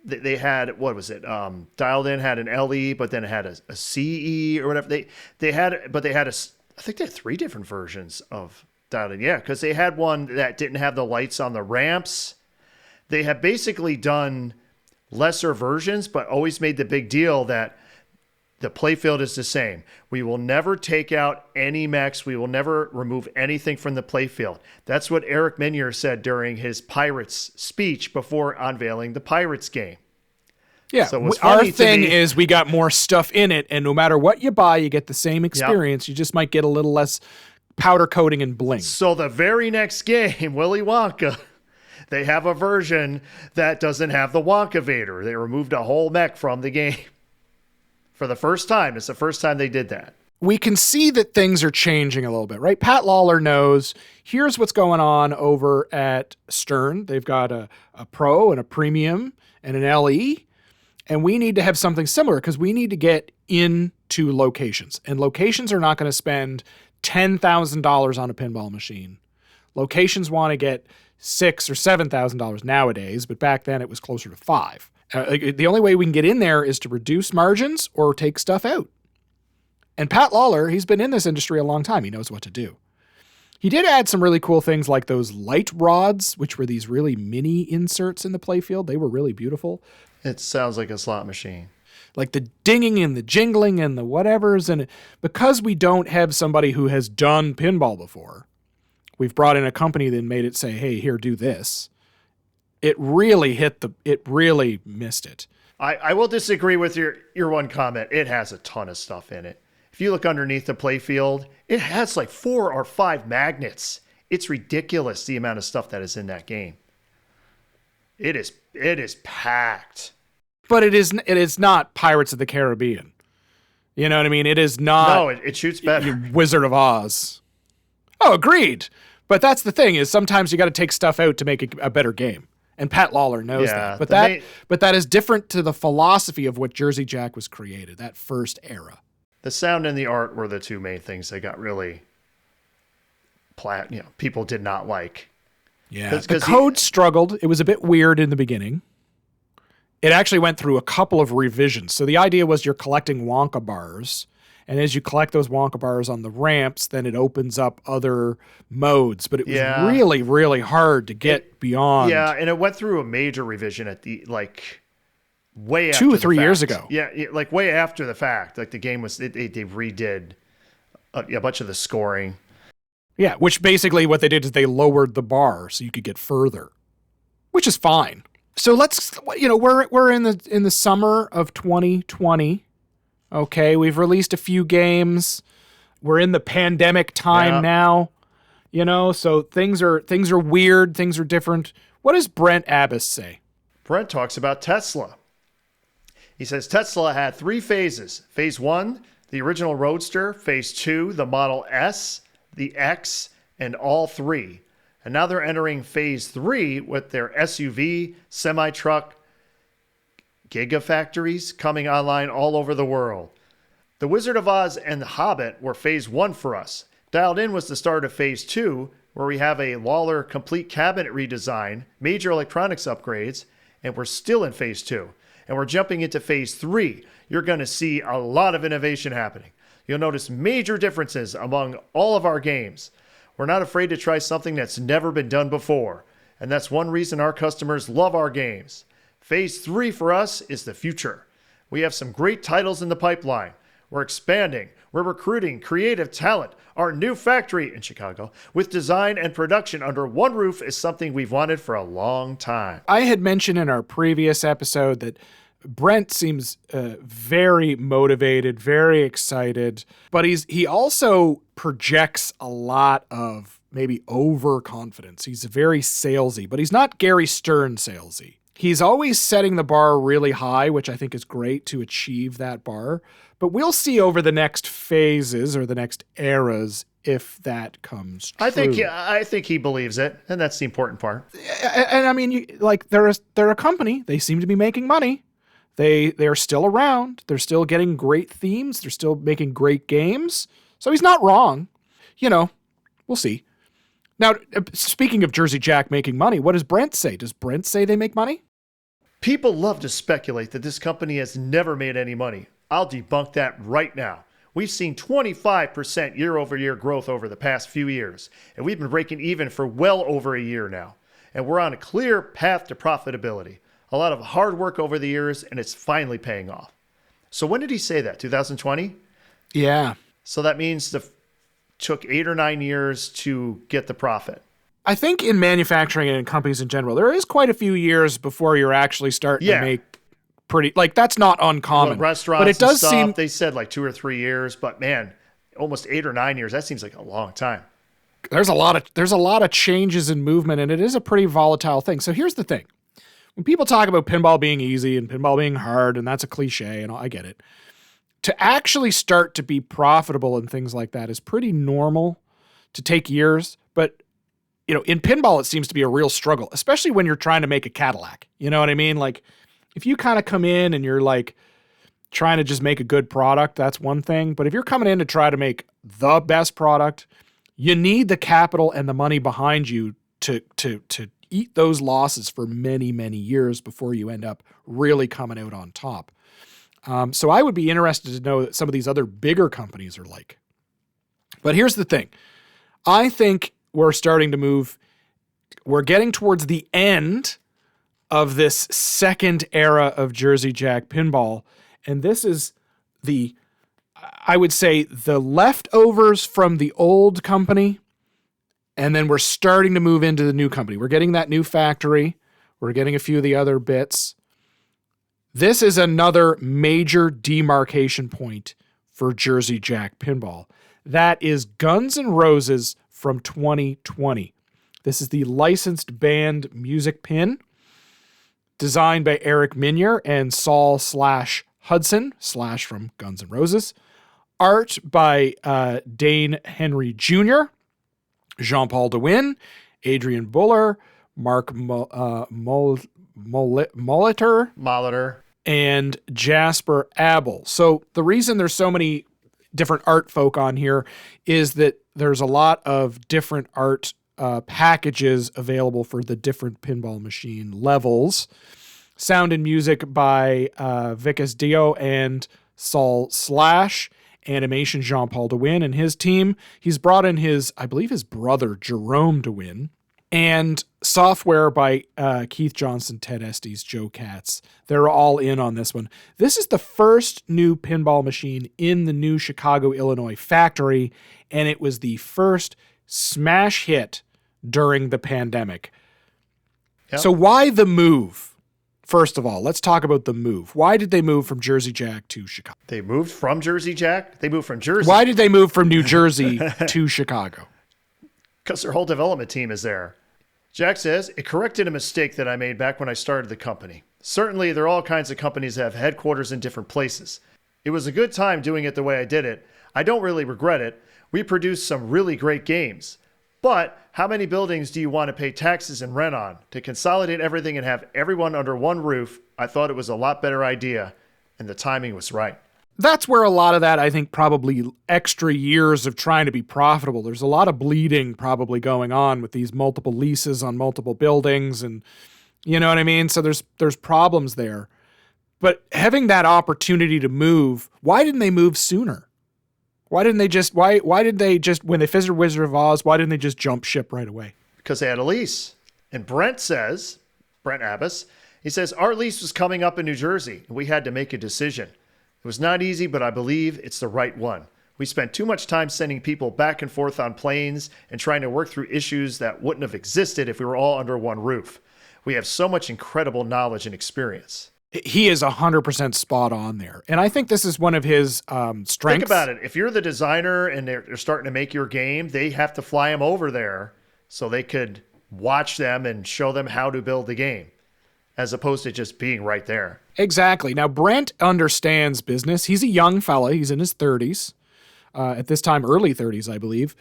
They had, what was it? Dialed In had an LE, but then it had a CE or whatever. I think they had 3 different versions of Dialed In. Yeah, because they had one that didn't have the lights on the ramps. They have basically done lesser versions, but always made the big deal that the playfield is the same. We will never take out any mechs. We will never remove anything from the playfield. That's what Eric Menier said during his Pirates speech before unveiling the Pirates game. Yeah, so our thing is we got more stuff in it, and no matter what you buy, you get the same experience. Yep. You just might get a little less powder coating and bling. So the very next game, Willy Wonka, they have a version that doesn't have the Wonka Vader. They removed a whole mech from the game. For the first time. It's the first time they did that. We can see that things are changing a little bit, right? Pat Lawler knows, here's what's going on over at Stern. They've got a Pro and a Premium and an LE, and we need to have something similar because we need to get into locations. And locations are not going to spend $10,000 on a pinball machine. Locations want to get $6,000 or $7,000 nowadays, but back then it was closer to $5,000. The only way we can get in there is to reduce margins or take stuff out. And Pat Lawler, he's been in this industry a long time. He knows what to do. He did add some really cool things like those light rods, which were these really mini inserts in the playfield. They were really beautiful. It sounds like a slot machine. Like the dinging and the jingling and the whatevers. And because we don't have somebody who has done pinball before, we've brought in a company that made it say, hey, here, do this. It really missed it. I will disagree with your one comment. It has a ton of stuff in it. If you look underneath the playfield, it has like 4 or 5 magnets. It's ridiculous the amount of stuff that is in that game. It is packed. But it is not Pirates of the Caribbean. You know what I mean? It is not. No, it shoots better. Wizard of Oz. Oh, agreed. But that's the thing is sometimes you got to take stuff out to make a better game. And Pat Lawler knows that. But that is different to the philosophy of what Jersey Jack was created, that first era. The sound and the art were the 2 main things that got really people did not like. Yeah. The code struggled. It was a bit weird in the beginning. It actually went through a couple of revisions. So the idea was you're collecting Wonka bars. And as you collect those Wonka bars on the ramps, then it opens up other modes. But it was really, really hard to get beyond. Yeah, and it went through a major revision at the, way after 2 or 3 years ago. Yeah, way after the fact. Like the game was, they redid a bunch of the scoring. Yeah, which basically what they did is they lowered the bar so you could get further, which is fine. So we're in the summer of 2020. Okay, we've released a few games. We're in the pandemic time now, so things are weird, things are different. What does Brent Abass say? Brent talks about Tesla. He says Tesla had 3 phases. Phase 1, the original Roadster. Phase 2, the Model S, the X, and all 3. And now they're entering phase 3 with their SUV, semi-truck, gigafactories coming online all over the world. The Wizard of Oz and The Hobbit were phase 1 for us. Dialed In was the start of phase 2, where we have a Lawler complete cabinet redesign, major electronics upgrades, and we're still in phase 2. And we're jumping into phase 3. You're going to see a lot of innovation happening. You'll notice major differences among all of our games. We're not afraid to try something that's never been done before. And that's one reason our customers love our games. Phase 3 for us is the future. We have some great titles in the pipeline. We're expanding. We're recruiting creative talent. Our new factory in Chicago with design and production under one roof is something we've wanted for a long time. I had mentioned in our previous episode that Brent seems very motivated, very excited, but he also projects a lot of maybe overconfidence. He's very salesy, but he's not Gary Stern salesy. He's always setting the bar really high, which I think is great to achieve that bar. But we'll see over the next phases or the next eras if that comes true. I think he believes it, and that's the important part. And I mean, they're a company. They seem to be making money. They are still around. They're still getting great themes. They're still making great games. So he's not wrong. We'll see. Now, speaking of Jersey Jack making money, what does Brent say? Does Brent say they make money? People love to speculate that this company has never made any money. I'll debunk that right now. We've seen 25% year-over-year growth over the past few years, and we've been breaking even for well over a year now. And we're on a clear path to profitability. A lot of hard work over the years, and it's finally paying off. So when did he say that? 2020? Yeah. So that means it took 8 or 9 years to get the profit. I think in manufacturing and in companies in general, there is quite a few years before you're actually starting to make pretty, that's not uncommon. Restaurants but it does and stuff, seem, they said 2 or 3 years, but man, almost 8 or 9 years, that seems like a long time. There's a lot of changes in movement, and it is a pretty volatile thing. So here's the thing. When people talk about pinball being easy and pinball being hard, and that's a cliche, and I get it, to actually start to be profitable and things like that is pretty normal to take years. But in pinball, it seems to be a real struggle, especially when you're trying to make a Cadillac. You know what I mean? If you kind of come in and you're trying to just make a good product, that's one thing. But if you're coming in to try to make the best product, you need the capital and the money behind you to eat those losses for many, many years before you end up really coming out on top. So I would be interested to know what some of these other bigger companies are like. But here's the thing. I think we're starting to move. We're getting towards the end of this second era of Jersey Jack pinball. And this is I would say, the leftovers from the old company. And then we're starting to move into the new company. We're getting that new factory. We're getting a few of the other bits. This is another major demarcation point for Jersey Jack pinball. That is Guns N' Roses from 2020. This is the licensed band music pin designed by Eric Minier and Saul /Hudson / from Guns N' Roses. Art by Dane Henry Jr., Jean-Paul DeWin, Adrian Buller, Mark Molitor, and Jasper Abel. So the reason there's so many different art folk on here is that there's a lot of different art packages available for the different pinball machine levels. Sound and music by Vicus Dio and Saul /. Animation Jean-Paul DeWin and his team. He's brought in I believe his brother, Jerome DeWin. And software by Keith Johnson, Ted Estes, Joe Katz. They're all in on this one. This is the first new pinball machine in the new Chicago, Illinois factory, and it was the first smash hit during the pandemic. Yep. So why the move? First of all, let's talk about the move. Why did they move from Jersey Jack to Chicago? They moved from Jersey Jack? They moved from Jersey. Why did they move from New Jersey to Chicago? Because their whole development team is there. Jack says, it corrected a mistake that I made back when I started the company. Certainly, there are all kinds of companies that have headquarters in different places. It was a good time doing it the way I did it. I don't really regret it. We produced some really great games. But how many buildings do you want to pay taxes and rent on? To consolidate everything and have everyone under one roof, I thought it was a lot better idea, and the timing was right. That's where a lot of that, I think, probably extra years of trying to be profitable. There's a lot of bleeding probably going on with these multiple leases on multiple buildings, and you know what I mean? So there's problems there. But having that opportunity to move, why didn't they move sooner? Why did they just, when they visited Wizard of Oz, why didn't they just jump ship right away? Because they had a lease. And Brent Abass, he says, our lease was coming up in New Jersey, and we had to make a decision. It was not easy, but I believe it's the right one. We spent too much time sending people back and forth on planes and trying to work through issues that wouldn't have existed if we were all under one roof. We have so much incredible knowledge and experience. He is 100% spot on there. And I think this is one of his strengths. Think about it. If you're the designer and they're starting to make your game, they have to fly them over there so they could watch them and show them how to build the game, as opposed to just being right there. Exactly. Now, Brent understands business. He's a young fella. He's in his 30s. At this time, early 30s, I believe.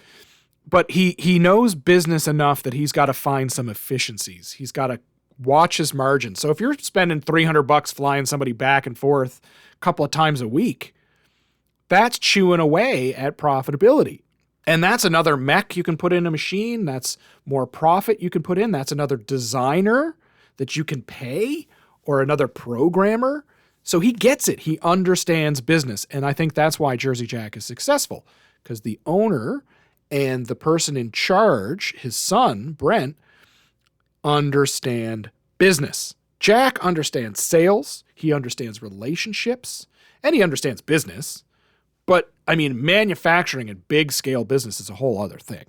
But he knows business enough that he's got to find some efficiencies. He's got to watch his margins. So if you're spending $300 flying somebody back and forth a couple of times a week, that's chewing away at profitability. And that's another mech you can put in a machine. That's more profit you can put in. That's another designer that you can pay, or another programmer. So he gets it. He understands business. And I think that's why Jersey Jack is successful, because the owner and the person in charge, his son, Brent, understand business. Jack understands sales. He understands relationships, and he understands business. But I mean, manufacturing and big scale business is a whole other thing.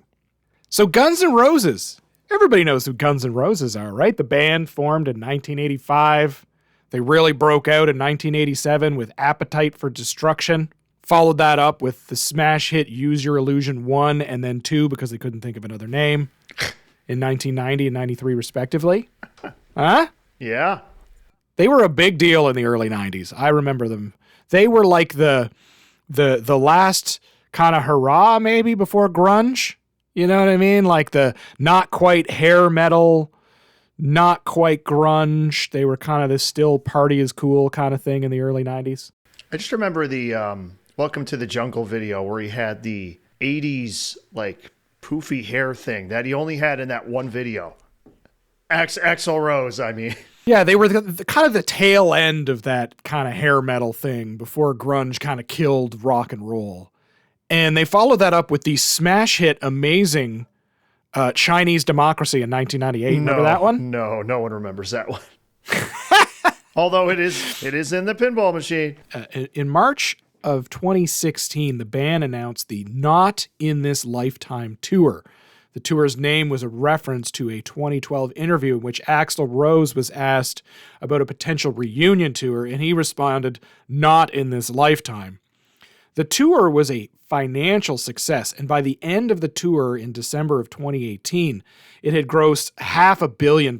So Guns N' Roses. Everybody knows who Guns N' Roses are, right? The band formed in 1985. They really broke out in 1987 with Appetite for Destruction. Followed that up with the smash hit Use Your Illusion 1 and then 2 because they couldn't think of another name in 1990 and 93 respectively. Huh? Yeah. They were a big deal in the early 90s. I remember them. They were like the last kind of hurrah maybe before grunge. You know what I mean? Like the not quite hair metal, not quite grunge. They were kind of this still party is cool kind of thing in the early 90s. I just remember the Welcome to the Jungle video where he had the 80s like poofy hair thing that he only had in that one video. Axl Rose, I mean. Yeah, they were the kind of the tail end of that kind of hair metal thing before grunge kind of killed rock and roll. And they followed that up with the smash hit amazing Chinese Democracy in 1998. Remember that one? No one remembers that one. Although it is in the pinball machine. In March of 2016, the band announced the Not in This Lifetime tour. The tour's name was a reference to a 2012 interview in which Axl Rose was asked about a potential reunion tour, and he responded, "Not in this lifetime." The tour was a financial success, and by the end of the tour in December of 2018, it had grossed $500 million,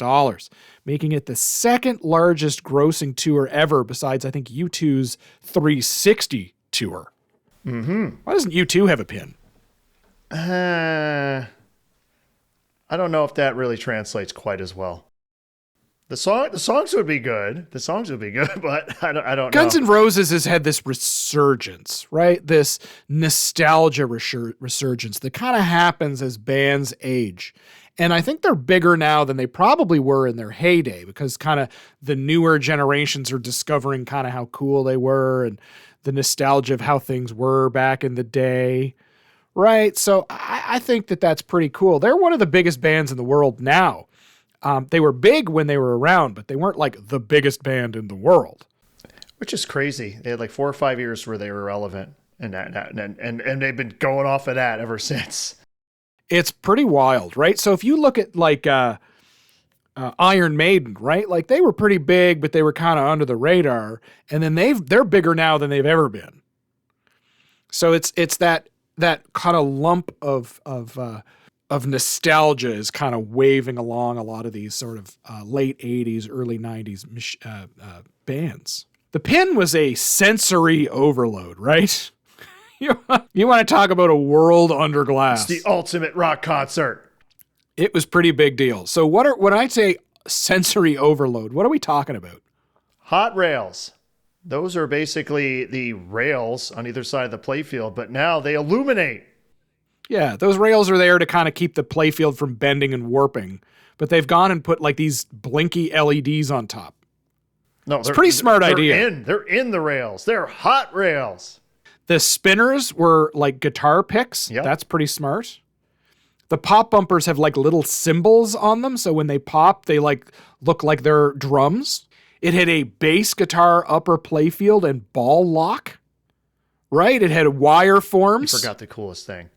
making it the second largest grossing tour ever besides, I think, U2's 360 tour. Mm-hmm. Why doesn't U2 have a pin? I don't know if that really translates quite as well. The songs would be good. The songs would be good, but I don't know. Guns N' Roses has had this resurgence, right? This nostalgia resurgence that kind of happens as bands age. And I think they're bigger now than they probably were in their heyday because kind of the newer generations are discovering kind of how cool they were and the nostalgia of how things were back in the day, right? So I think that that's pretty cool. They're one of the biggest bands in the world now. They were big when they were around, but they weren't like the biggest band in the world. Which is crazy. They had like 4 or 5 years where they were relevant, and they've been going off of that ever since. It's pretty wild, right? So if you look at like Iron Maiden, right? Like they were pretty big, but they were kind of under the radar, and then they're bigger now than they've ever been. So it's that kind of lump of nostalgia is kind of waving along a lot of these sort of late 80s, early 90s bands. The Pin was a sensory overload, right? You want to talk about a world under glass. It's the ultimate rock concert. It was pretty big deal. So when I say sensory overload, what are we talking about? Hot rails. Those are basically the rails on either side of the playfield, but now they illuminate. Yeah, those rails are there to kind of keep the playfield from bending and warping, but they've gone and put like these blinky LEDs on top. No, it's a pretty smart idea. They're in the rails. They're hot rails. The spinners were like guitar picks. Yep. That's pretty smart. The pop bumpers have like little cymbals on them, so when they pop, they like look like they're drums. It had a bass guitar upper playfield and ball lock, right? It had wire forms. You forgot the coolest thing.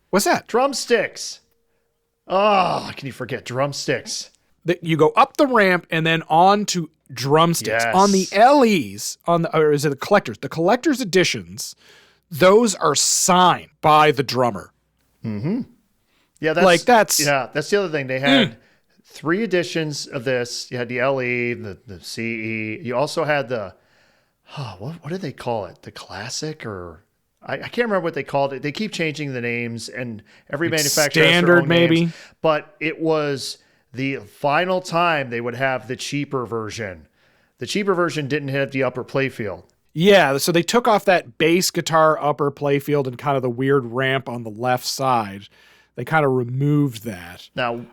What's that? Drumsticks. Oh, can you forget drumsticks? You go up the ramp and then on to drumsticks. Yes. On the LEs, or is it the collectors? The collector's editions, those are signed by the drummer. Mm-hmm. Yeah, that's the other thing. They had 3 editions of this. You had the LE, the CE. You also had the what did they call it? The classic, or I can't remember what they called it. They keep changing the names, and every manufacturer has their own maybe names. But it was the final time they would have the cheaper version. The cheaper version didn't have the upper playfield. Yeah, so they took off that bass guitar upper playfield and kind of the weird ramp on the left side. They kind of removed that. Now,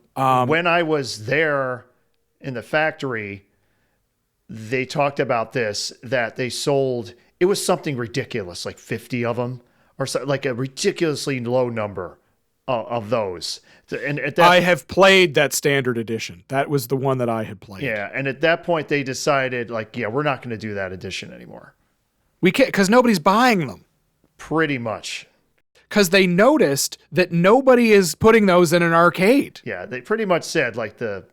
when I was there in the factory, they talked about this, that they sold, it was something ridiculous, like 50 of them, or so, like a ridiculously low number of those. And at that, I have played that standard edition. That was the one that I had played. Yeah, and at that point they decided, like, yeah, we're not going to do that edition anymore. We can't, because nobody's buying them. Pretty much. Because they noticed that nobody is putting those in an arcade. Yeah, they pretty much said, like, the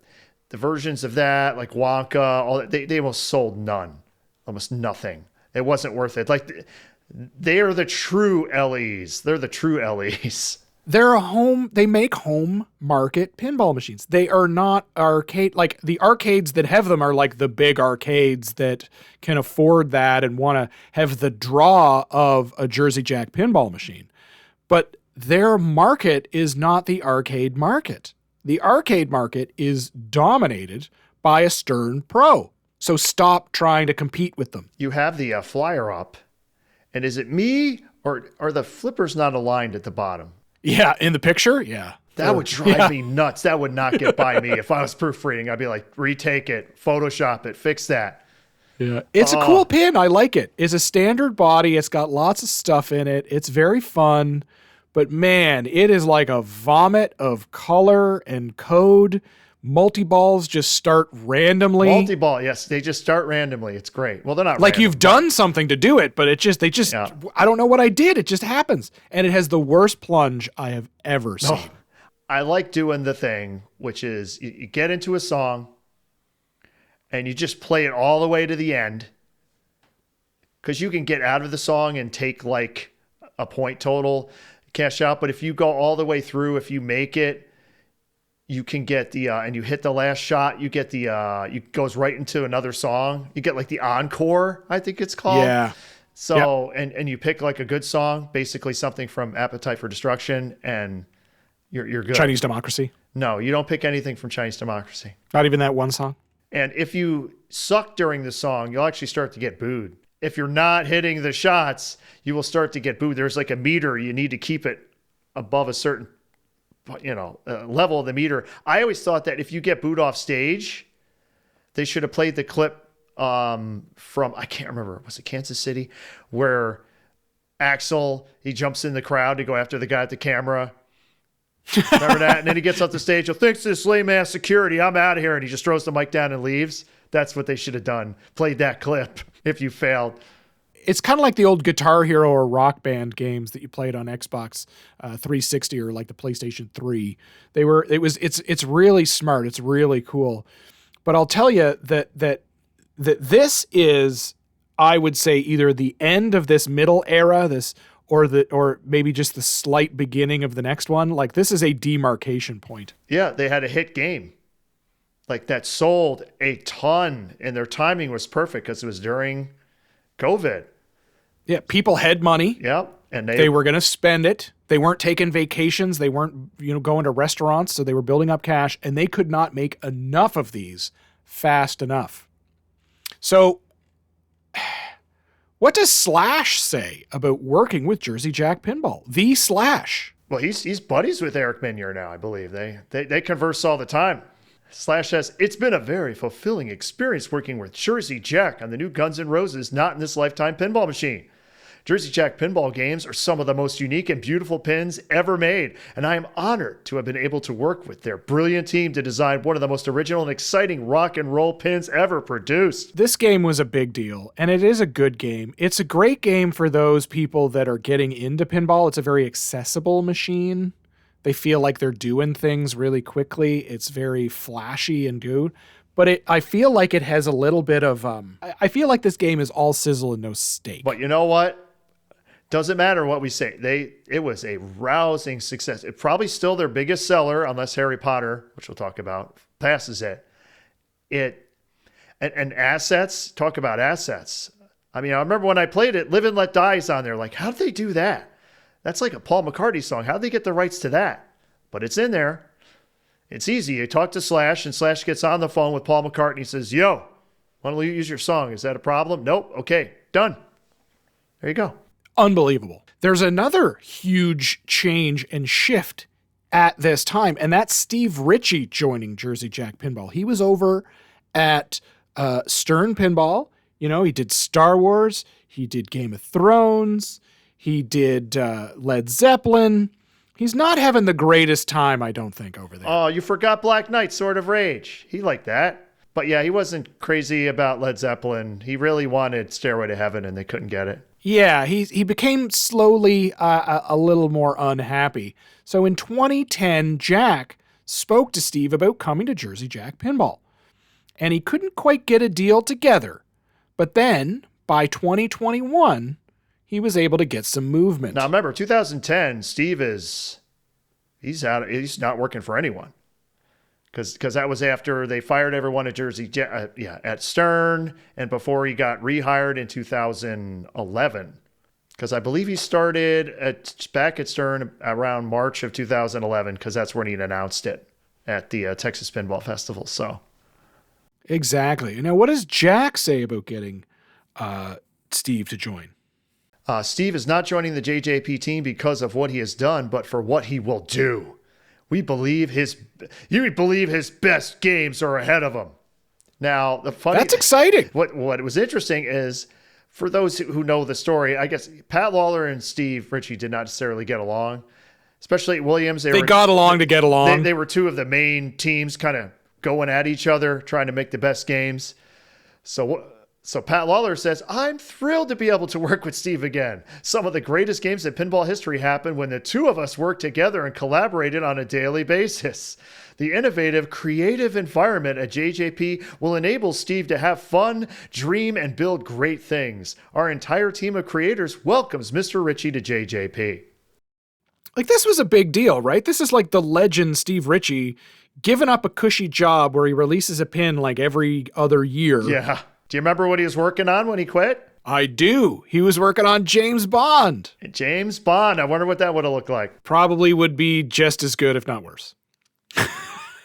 versions of that, like Wonka, all that, they almost sold none, almost nothing. It wasn't worth it. Like, they are the true LEs. They're the true LEs. They make home market pinball machines. They are not arcade, like the arcades that have them are like the big arcades that can afford that and want to have the draw of a Jersey Jack pinball machine. But their market is not the arcade market. The arcade market is dominated by a Stern Pro. So stop trying to compete with them. You have the flyer up, and is it me or are the flippers not aligned at the bottom? Yeah, in the picture, yeah. That would drive me nuts. That would not get by me. If I was proofreading, I'd be like, retake it, Photoshop it, fix that. Yeah, it's a cool pin. I like it. It's a standard body. It's got lots of stuff in it. It's very fun. But man, it is like a vomit of color and code. Multi-balls just start randomly. Multi-ball, yes. They just start randomly. It's great. Well, they're not like random. You've done something to do it, but I don't know what I did. It just happens. And it has the worst plunge I have ever seen. I like doing the thing, which is you get into a song and you just play it all the way to the end, because you can get out of the song and take like a point total, cash out. But if you go all the way through, if you make it, you can get the, and you hit the last shot, you get the, it goes right into another song. You get like the encore, I think it's called. Yeah. So, and you pick like a good song, basically something from Appetite for Destruction, and you're good. Chinese Democracy? No, you don't pick anything from Chinese Democracy. Not even that one song? And if you suck during the song, you'll actually start to get booed. If you're not hitting the shots, you will start to get booed. There's like a meter. You need to keep it above a certain level of the meter. I always thought that if you get booed off stage, they should have played the clip from, I can't remember, was it Kansas City, where Axel, he jumps in the crowd to go after the guy at the camera. Remember that? And then he gets off the stage. He'll thanks to this lame ass security, I'm out of here. And he just throws the mic down and leaves. That's what they should have done. Played that clip if you failed. It's kind of like the old Guitar Hero or Rock Band games that you played on Xbox 360 or like the PlayStation 3. It's really smart. It's really cool. But I'll tell you that this is, I would say, either the end of this middle era, or maybe just the slight beginning of the next one. Like, this is a demarcation point. Yeah, they had a hit game like that sold a ton, and their timing was perfect because it was during COVID. Yeah, people had money. Yep. And they were going to spend it. They weren't taking vacations. They weren't, going to restaurants. So they were building up cash, and they could not make enough of these fast enough. So what does Slash say about working with Jersey Jack Pinball? The Slash. Well, he's buddies with Eric Minier now, I believe. They converse all the time. Slash says, it's been a very fulfilling experience working with Jersey Jack on the new Guns N' Roses Not in This Lifetime pinball machine. Jersey Jack pinball games are some of the most unique and beautiful pins ever made, and I am honored to have been able to work with their brilliant team to design one of the most original and exciting rock and roll pins ever produced. This game was a big deal, and it is a good game. It's a great game for those people that are getting into pinball. It's a very accessible machine. They feel like they're doing things really quickly. It's very flashy and good. But I feel like it has a little bit of, I feel like this game is all sizzle and no steak. But you know what? Doesn't matter what we say. It was a rousing success. It's probably still their biggest seller, unless Harry Potter, which we'll talk about, passes it. And assets, talk about assets. I mean, I remember when I played it, Live and Let Die's on there. Like, how'd they do that? That's like a Paul McCartney song. How'd they get the rights to that? But it's in there. It's easy. You talk to Slash, and Slash gets on the phone with Paul McCartney and says, yo, why don't you use your song? Is that a problem? Nope. Okay, done. There you go. Unbelievable. There's another huge change and shift at this time, and that's Steve Ritchie joining Jersey Jack Pinball. He was over at Stern Pinball. You know, he did Star Wars. He did Game of Thrones. He did Led Zeppelin. He's not having the greatest time, I don't think, over there. Oh, you forgot Black Knight, Sword of Rage. He liked that. But yeah, he wasn't crazy about Led Zeppelin. He really wanted Stairway to Heaven, and they couldn't get it. Yeah, he became slowly a little more unhappy. So in 2010, Jack spoke to Steve about coming to Jersey Jack Pinball. And he couldn't quite get a deal together. But then, by 2021, he was able to get some movement. Now remember, 2010, Steve he's not working for anyone. Because that was after they fired everyone at at Stern, and before he got rehired in 2011. Because I believe he started back at Stern around March of 2011, because that's when he'd announced it at the Texas Pinball Festival. So exactly. Now, what does Jack say about getting Steve to join? Steve is not joining the JJP team because of what he has done, but for what he will do. You believe his best games are ahead of him. Now, that's exciting. What was interesting is, for those who know the story, I guess Pat Lawler and Steve Ritchie did not necessarily get along, especially at Williams. They got along to get along. They were two of the main teams kind of going at each other, trying to make the best games. So Pat Lawler says, I'm thrilled to be able to work with Steve again. Some of the greatest games in pinball history happened when the two of us worked together and collaborated on a daily basis. The innovative, creative environment at JJP will enable Steve to have fun, dream, and build great things. Our entire team of creators welcomes Mr. Ritchie to JJP. Like, this was a big deal, right? This is like the legend Steve Ritchie giving up a cushy job where he releases a pin like every other year. Yeah. Do you remember what he was working on when he quit? I do. He was working on James Bond. James Bond. I wonder what that would have looked like. Probably would be just as good, if not worse.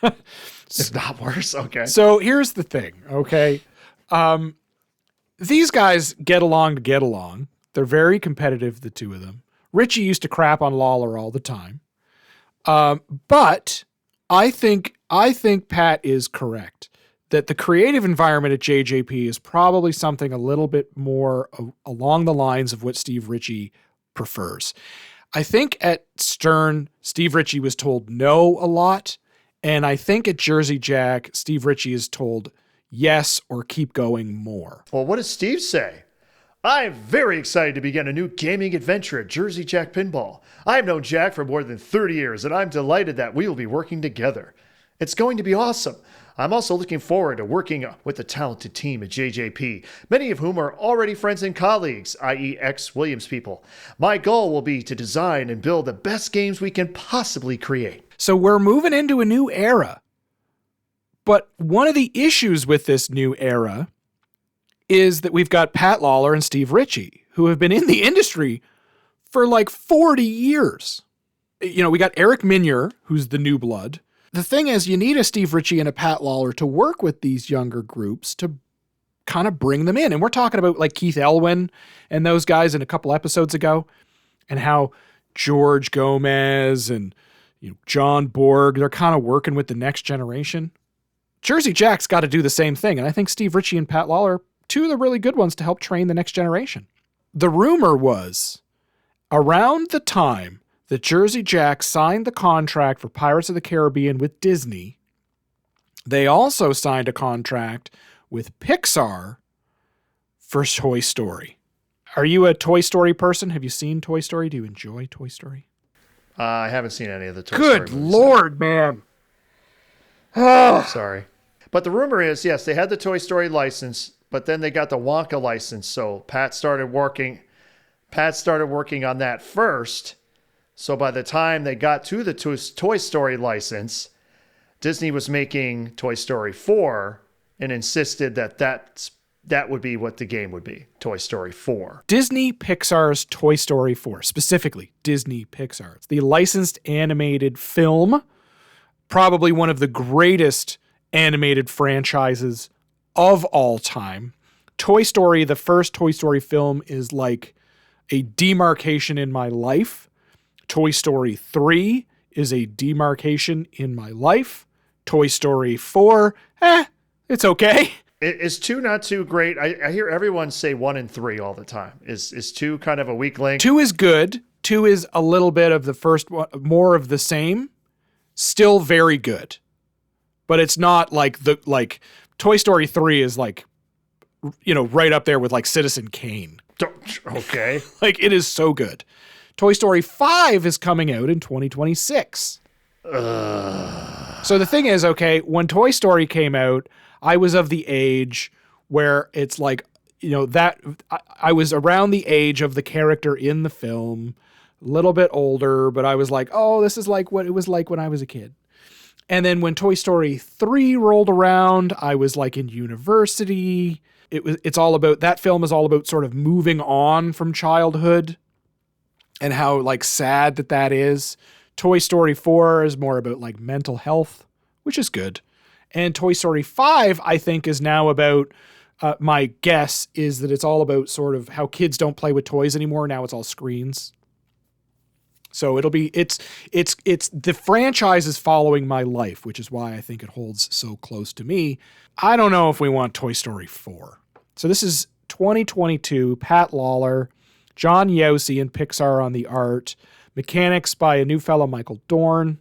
If not worse, okay. So here's the thing, okay? These guys get along to get along. They're very competitive, the two of them. Ritchie used to crap on Lawler all the time. But I think Pat is correct that the creative environment at JJP is probably something a little bit more along the lines of what Steve Ritchie prefers. I think at Stern, Steve Ritchie was told no a lot. And I think at Jersey Jack, Steve Ritchie is told yes or keep going more. Well, what does Steve say? I'm very excited to begin a new gaming adventure at Jersey Jack Pinball. I've known Jack for more than 30 years, and I'm delighted that we will be working together. It's going to be awesome. I'm also looking forward to working with the talented team at JJP, many of whom are already friends and colleagues, i.e. ex-Williams people. My goal will be to design and build the best games we can possibly create. So we're moving into a new era. But one of the issues with this new era is that we've got Pat Lawler and Steve Ritchie, who have been in the industry for like 40 years. You know, we got Eric Minier, who's the new blood. The thing is, you need a Steve Ritchie and a Pat Lawler to work with these younger groups to kind of bring them in. And we're talking about like Keith Elwin and those guys in a couple episodes ago, and how George Gomez and John Borg, they're kind of working with the next generation. Jersey Jack's got to do the same thing. And I think Steve Ritchie and Pat Lawler, two of the really good ones to help train the next generation. the rumor was around the time that Jersey Jack signed the contract for Pirates of the Caribbean with Disney, they also signed a contract with Pixar for Toy Story. Are you a Toy Story person? Have you seen Toy Story? Do you enjoy Toy Story? I haven't seen any of the Toy Story movies. Good Lord, man. Sorry. But the rumor is, yes, they had the Toy Story license, but then they got the Wonka license. So Pat started working on that first. So by the time they got to the Toy Story license, Disney was making Toy Story 4 and insisted that would be what the game would be, Toy Story 4. Disney Pixar's Toy Story 4, specifically Disney Pixar. It's the licensed animated film, probably one of the greatest animated franchises of all time. Toy Story, the first Toy Story film, is like a demarcation in my life. Toy Story 3 is a demarcation in my life. Toy Story 4, it's okay. Is 2 not too great? I hear everyone say 1 and 3 all the time. Is 2 kind of a weak link? 2 is good. 2 is a little bit of the first one, more of the same. Still very good. But it's not like Toy Story 3 is like, right up there with like Citizen Kane. Okay. Like it is so good. Toy Story 5 is coming out in 2026. So the thing is, okay, when Toy Story came out, I was of the age where it's like, that I was around the age of the character in the film, a little bit older, but I was like, oh, this is like what it was like when I was a kid. And then when Toy Story 3 rolled around, I was like in university. It's all about, that film is all about sort of moving on from childhood and how like sad that is. Toy Story 4 is more about like mental health, which is good. And Toy Story 5, I think, is now about, my guess is that it's all about sort of how kids don't play with toys anymore. Now it's all screens. So it's the franchise is following my life, which is why I think it holds so close to me. I don't know if we want Toy Story 4. So this is 2022, Pat Lawler, John Yossi and Pixar on the art, mechanics by a new fellow, Michael Dorn,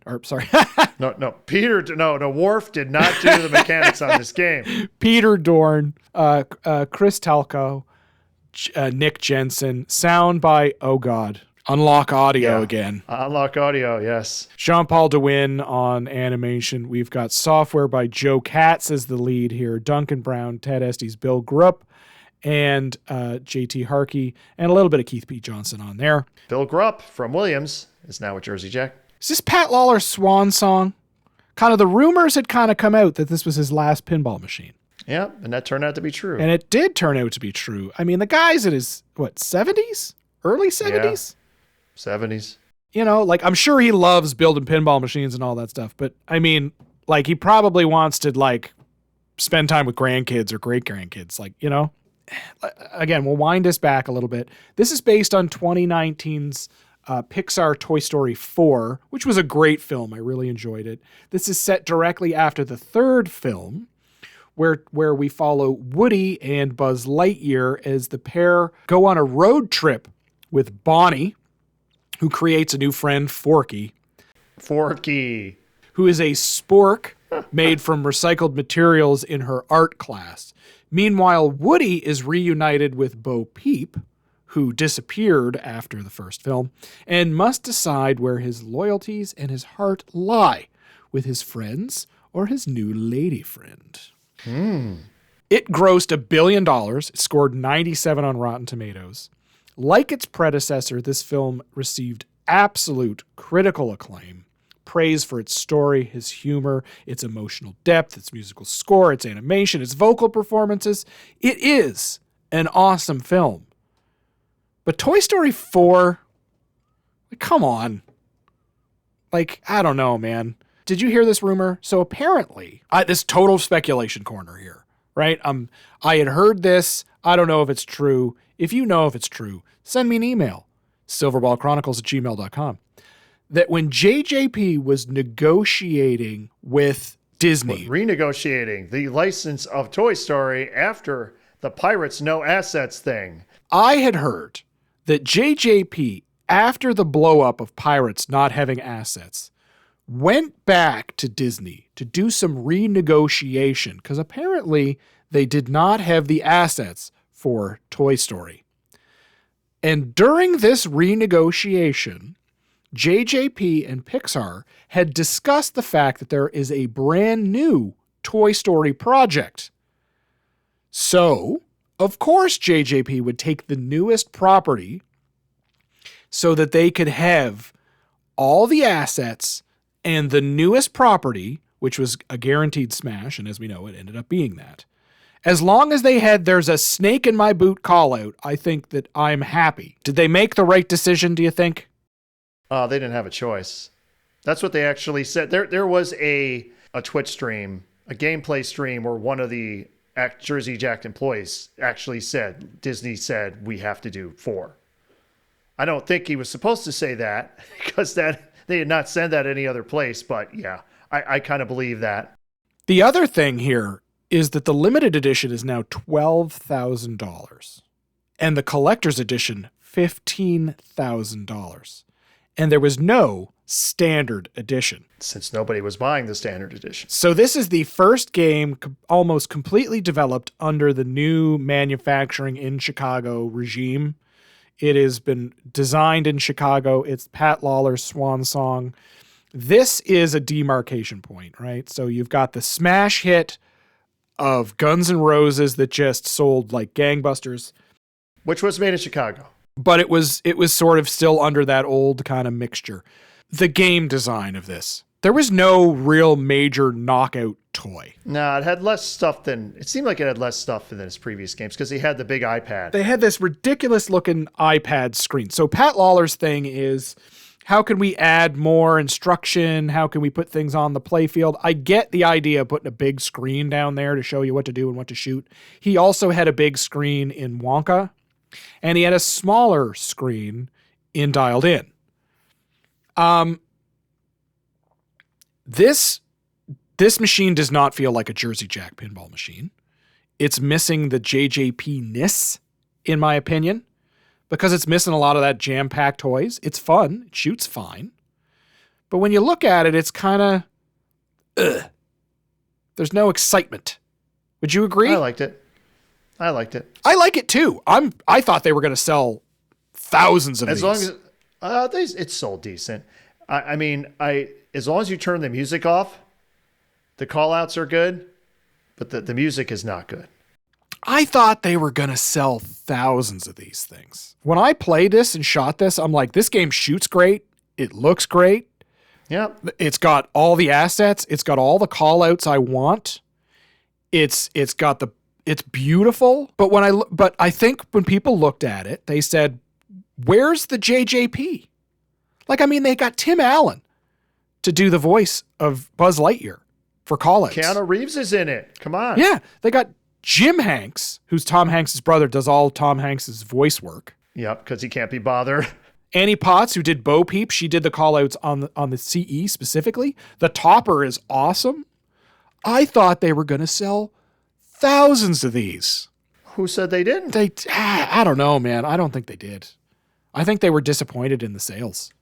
No, Worf did not do the mechanics on this game. Peter Dorn, Chris Telko, Nick Jensen, sound by, Unlock Audio again. Unlock Audio, yes. Jean-Paul DeWin on animation. We've got software by Joe Katz as the lead here, Duncan Brown, Ted Estes, Bill Grupp, and JT Harkey, and a little bit of Keith P. Johnson on there. Bill Grupp from Williams is now with Jersey Jack. Is this Pat Lawler's swan song? Kind of the rumors had kind of come out that this was his last pinball machine. Yeah, and that turned out to be true. And it did turn out to be true. I mean, the guy's in his, 70s? Early 70s? Yeah, 70s. I'm sure he loves building pinball machines and all that stuff. But, I mean, he probably wants to, spend time with grandkids or great-grandkids. Again, we'll wind this back a little bit. This is based on 2019's Pixar Toy Story 4, which was a great film. I really enjoyed it. This is set directly after the third film, where we follow Woody and Buzz Lightyear as the pair go on a road trip with Bonnie, who creates a new friend, Forky. Forky. Who is a spork made from recycled materials in her art class. Meanwhile, Woody is reunited with Bo Peep, who disappeared after the first film, and must decide where his loyalties and his heart lie, with his friends or his new lady friend. It grossed $1 billion. It scored 97 on Rotten Tomatoes. Like its predecessor, this film received absolute critical acclaim. Praise for its story, his humor, its emotional depth, its musical score, its animation, its vocal performances. It is an awesome film. But Toy Story 4, come on. I don't know, man. Did you hear this rumor? So apparently, this total speculation corner here, right? I had heard this. I don't know if it's true. If you know if it's true, send me an email, silverballchronicles@gmail.com. That when JJP was negotiating with Disney, renegotiating the license of Toy Story after the Pirates No Assets thing, I had heard that JJP, after the blow up of Pirates not having assets, went back to Disney to do some renegotiation because apparently they did not have the assets for Toy Story. And during this renegotiation, JJP and Pixar had discussed the fact that there is a brand new Toy Story project. So, of course, JJP would take the newest property so that they could have all the assets and the newest property, which was a guaranteed smash, and as we know, it ended up being that. As long as they had "there's a snake in my boot" call out, I think that I'm happy. Did they make the right decision, do you think? They didn't have a choice. That's what they actually said. There was a Twitch stream, a gameplay stream, where one of the Jersey Jack employees actually said, Disney said, we have to do 4. I don't think he was supposed to say that because they had not said that any other place. But yeah, I kind of believe that. The other thing here is that the limited edition is now $12,000 and the collector's edition $15,000. And there was no standard edition. Since nobody was buying the standard edition. So this is the first game almost completely developed under the new manufacturing in Chicago regime. It has been designed in Chicago. It's Pat Lawler's swan song. This is a demarcation point, right? So you've got the smash hit of Guns N' Roses that just sold like gangbusters. Which was made in Chicago. But it was sort of still under that old kind of mixture. The game design of this, there was no real major knockout toy. No, it had less stuff it seemed like it had less stuff than its previous games because he had the big iPad. They had this ridiculous looking iPad screen. So Pat Lawler's thing is, how can we add more instruction? How can we put things on the playfield? I get the idea of putting a big screen down there to show you what to do and what to shoot. He also had a big screen in Wonka, and he had a smaller screen in Dialed In. This machine does not feel like a Jersey Jack pinball machine. It's missing the JJP-ness, in my opinion, because it's missing a lot of that jam-packed toys. It's fun. It shoots fine. But when you look at it, it's kind of, there's no excitement. Would you agree? I liked it. I like it too. I thought they were going to sell thousands of these. As long as it's sold decent. I mean, as long as you turn the music off, the call outs are good, but the music is not good. I thought they were going to sell thousands of these things. When I played this and shot this, I'm like, this game shoots great. It looks great. Yeah. It's got all the assets. It's got all the call outs I want. It's beautiful. But I think when people looked at it, they said, where's the JJP? Like, I mean, they got Tim Allen to do the voice of Buzz Lightyear for call-outs. Keanu Reeves is in it. Come on. Yeah. They got Jim Hanks, who's Tom Hanks' brother, does all Tom Hanks' voice work. Yep, because he can't be bothered. Annie Potts, who did Bo Peep, she did the call-outs on the CE specifically. The Topper is awesome. I thought they were going to sell thousands of these. Who said they didn't? I don't know, man. I don't think they did. I think they were disappointed in the sales.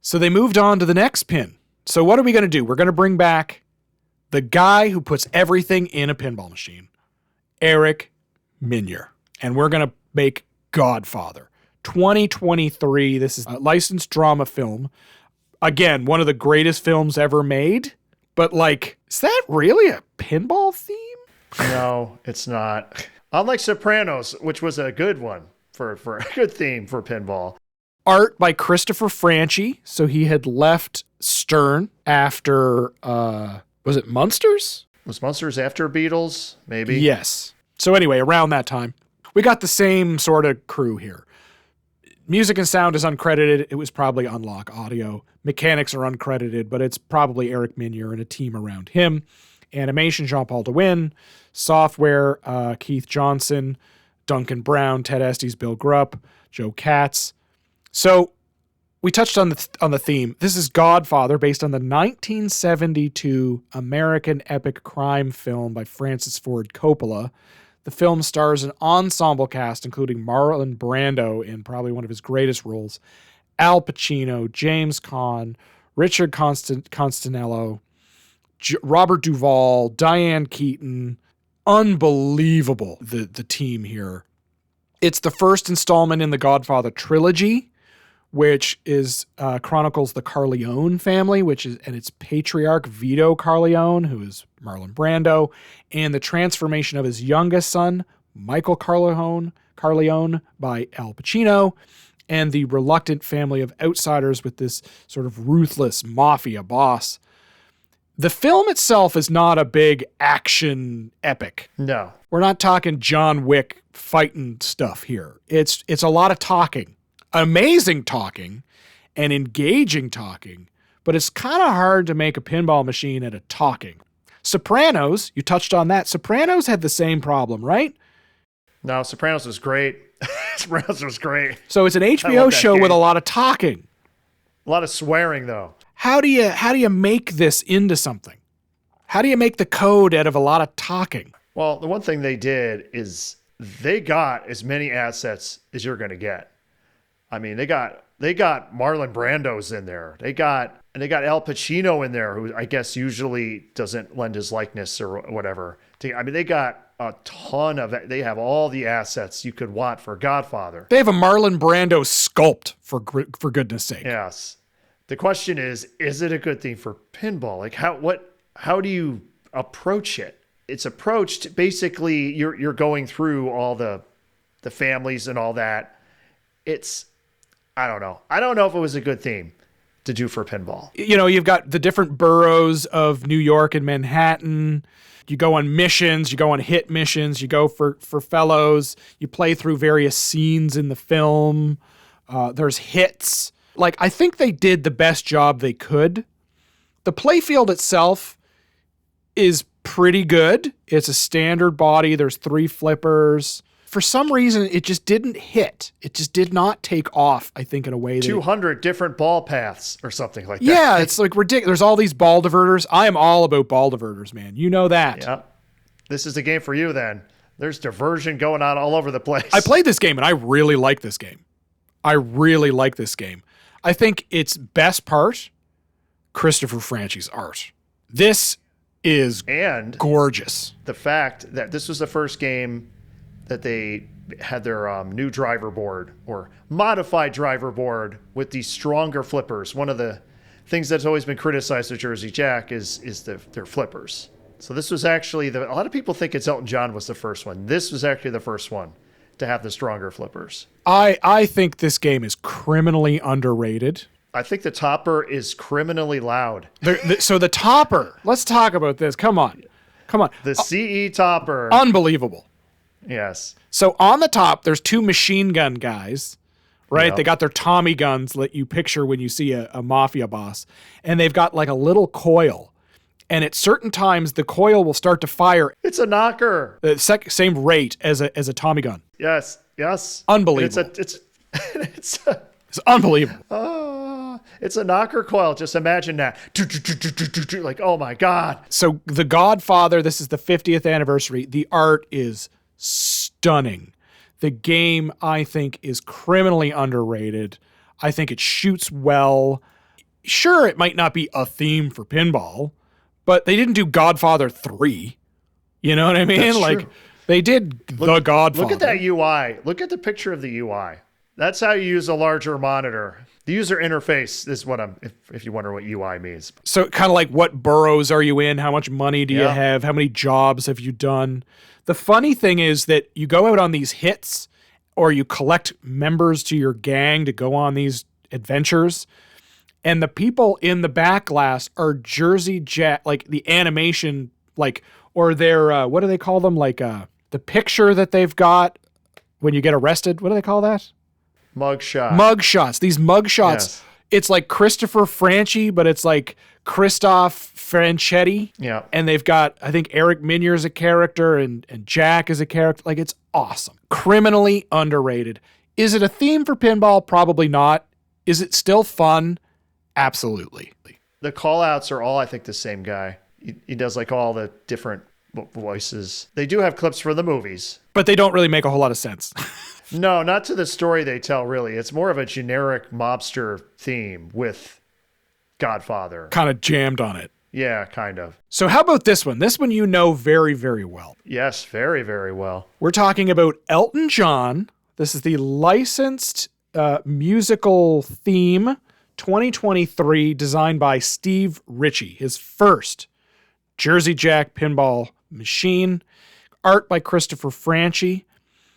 So they moved on to the next pin. So what are we going to do? We're going to bring back the guy who puts everything in a pinball machine, Eric Minier. And we're going to make Godfather. 2023. This is a licensed drama film. Again, one of the greatest films ever made. But like, is that really a pinball theme? No, it's not. Unlike Sopranos, which was a good one for a good theme for pinball. Art by Christopher Franchi. So he had left Stern after, was it Munsters? Was Munsters after Beatles? Maybe. Yes. So anyway, around that time, we got the same sort of crew here. Music and sound is uncredited. It was probably Unlock Audio. Mechanics are uncredited, but it's probably Eric Minier and a team around him. Animation, Jean-Paul DeWin. Software, Keith Johnson, Duncan Brown, Ted Estes, Bill Grupp, Joe Katz. So we touched on the theme. This is Godfather, based on the 1972 American epic crime film by Francis Ford Coppola. The film stars an ensemble cast, including Marlon Brando in probably one of his greatest roles, Al Pacino, James Caan, Richard Constanello, Robert Duvall, Diane Keaton. Unbelievable, the team here. It's the first installment in the Godfather trilogy, which is chronicles the Corleone family, and its patriarch Vito Corleone, who is Marlon Brando, and the transformation of his youngest son, Michael Corleone by Al Pacino, and the reluctant family of outsiders with this sort of ruthless mafia boss. The film itself is not a big action epic. No. We're not talking John Wick fighting stuff here. It's a lot of talking. Amazing talking and engaging talking, but it's kind of hard to make a pinball machine out of talking. Sopranos, you touched on that. Sopranos had the same problem, right? No, Sopranos was great. Sopranos was great. So it's an HBO show with a lot of talking. A lot of swearing, though. How do you make this into something? How do you make the code out of a lot of talking? Well, the one thing they did is they got as many assets as you're going to get. I mean, they got Marlon Brando's in there. They got Al Pacino in there, who I guess usually doesn't lend his likeness or whatever. I mean, they got a ton of it. They have all the assets you could want for Godfather. They have a Marlon Brando sculpt for goodness sake. Yes. The question is it a good thing for pinball? Like how do you approach it? It's approached basically you're going through all the families and all that. I don't know. I don't know if it was a good theme to do for pinball. You know, you've got the different boroughs of New York and Manhattan. You go on missions, you go on hit missions, you go for fellows, you play through various scenes in the film. There's hits. Like, I think they did the best job they could. The playfield itself is pretty good. It's a standard body. There's 3 flippers. For some reason, it just didn't hit. It just did not take off, I think, in a way that 200 different ball paths or something like that. Yeah, it's like ridiculous. There's all these ball diverters. I am all about ball diverters, man. You know that. Yeah. This is the game for you then. There's diversion going on all over the place. I played this game, and I really like this game. I think its best part, Christopher Franchi's art. This is gorgeous. The fact that this was the first game that they had their new driver board or modified driver board with these stronger flippers. One of the things that's always been criticized of Jersey Jack is their flippers. So this was actually a lot of people think it's Elton John was the first one. This was actually the first one to have the stronger flippers. I think this game is criminally underrated. I think the topper is criminally loud. So the topper, let's talk about this. Come on. The CE topper. Unbelievable. Yes. So on the top, there's 2 machine gun guys, right? Yep. They got their Tommy guns that you picture when you see a mafia boss. And they've got like a little coil. And at certain times, the coil will start to fire. It's a knocker. The same rate as a Tommy gun. Yes. Unbelievable. It's unbelievable. It's a knocker coil. Just imagine that. Like, oh my God. So The Godfather, this is the 50th anniversary. The art is stunning. The game, I think, is criminally underrated. I think it shoots well. Sure, it might not be a theme for pinball, but they didn't do Godfather 3. You know what I mean? That's like true. They did The Godfather. Look at that UI. Look at the picture of the UI. That's how you use a larger monitor. The user interface is what if you wonder what UI means. So kind of like, what boroughs are you in? How much money do you have? How many jobs have you done? The funny thing is that you go out on these hits or you collect members to your gang to go on these adventures. And the people in the back glass are Jersey Jack, like the animation, like, or their, what do they call them? Like the picture that they've got when you get arrested. What do they call that? Mugshots. These mugshots. Yes. It's like Christopher Franchi, but it's like Christoph Franchetti. Yeah. And they've got, I think, Eric Minier is a character and Jack is a character. Like, it's awesome. Criminally underrated. Is it a theme for pinball? Probably not. Is it still fun? Absolutely. The call outs are all, I think, the same guy. He does like all the different voices. They do have clips from the movies. But they don't really make a whole lot of sense. No, not to the story they tell, really. It's more of a generic mobster theme with Godfather. Kind of jammed on it. Yeah, kind of. So how about this one? This one you know very, very well. Yes, very, very well. We're talking about Elton John. This is the licensed musical theme 2023 designed by Steve Ritchie, his first Jersey Jack pinball machine. Art by Christopher Franchi.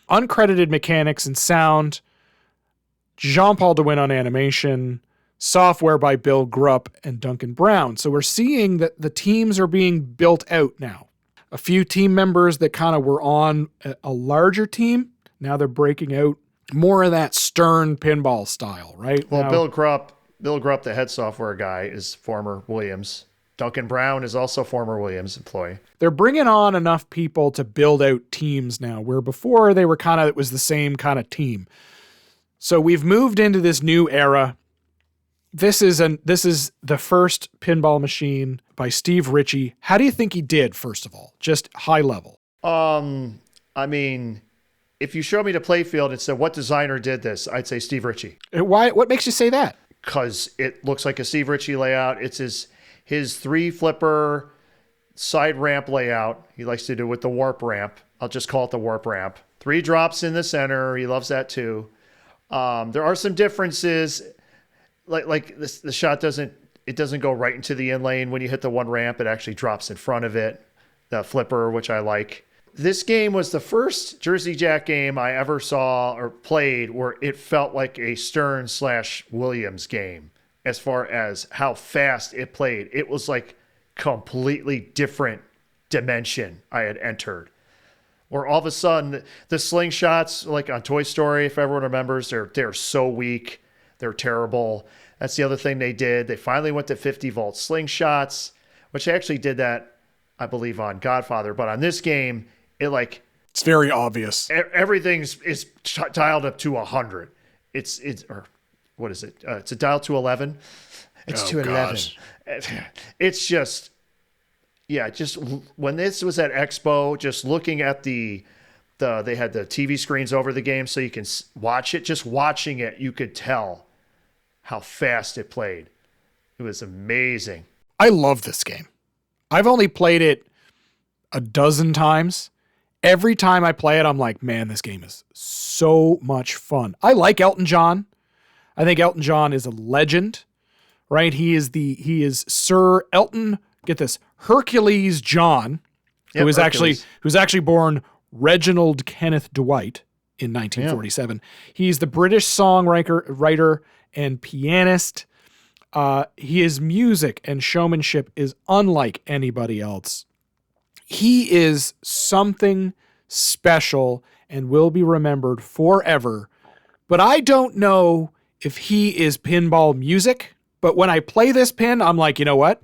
Uncredited mechanics and sound. Jean-Paul DeWin on animation. Software by Bill Grupp and Duncan Brown. So we're seeing that the teams are being built out now. A few team members that kind of were on a larger team, now they're breaking out more of that stern pinball style, right? Well, now, Bill Grupp, the head software guy, is former Williams. Duncan Brown is also former Williams employee. They're bringing on enough people to build out teams now, where before they were it was the same kind of team. So we've moved into this new era. This is the first pinball machine by Steve Ritchie. How do you think he did, first of all? Just high level. I mean, if you show me the playfield and said, what designer did this? I'd say Steve Ritchie. Why? What makes you say that? Because it looks like a Steve Ritchie layout. It's his 3-flipper side ramp layout. He likes to do with the warp ramp. I'll just call it the warp ramp. 3 drops in the center. He loves that too. There are some differences. Like this, the shot doesn't go right into the in lane when you hit the 1 ramp. It actually drops in front of it. The flipper, which I like. This game was the first Jersey Jack game I ever saw or played where it felt like a Stern/Williams game as far as how fast it played. It was like completely different dimension I had entered. Where all of a sudden the slingshots, like on Toy Story, if everyone remembers, they're so weak. They're terrible. That's the other thing they did. They finally went to 50-volt slingshots, which they actually did that, I believe, on Godfather. But on this game, it's very obvious. Everything is dialed up to 100. Or what is it? It's a dial to 11. It's to 11. It's just, yeah. Just when this was at Expo, just looking at they had the TV screens over the game so you can watch it. Just watching it, you could tell how fast it played. It was amazing. I love this game. I've only played it a dozen times. Every time I play it, I'm like, man, this game is so much fun. I like Elton John. I think Elton John is a legend, right? He is Sir Elton, get this, Hercules John, who was actually born Reginald Kenneth Dwight in 1947. Yeah. He's the British songwriter and pianist. His music and showmanship is unlike anybody else. He is something special and will be remembered forever. But I don't know if he is pinball music. But when I play this pin, I'm like, you know what?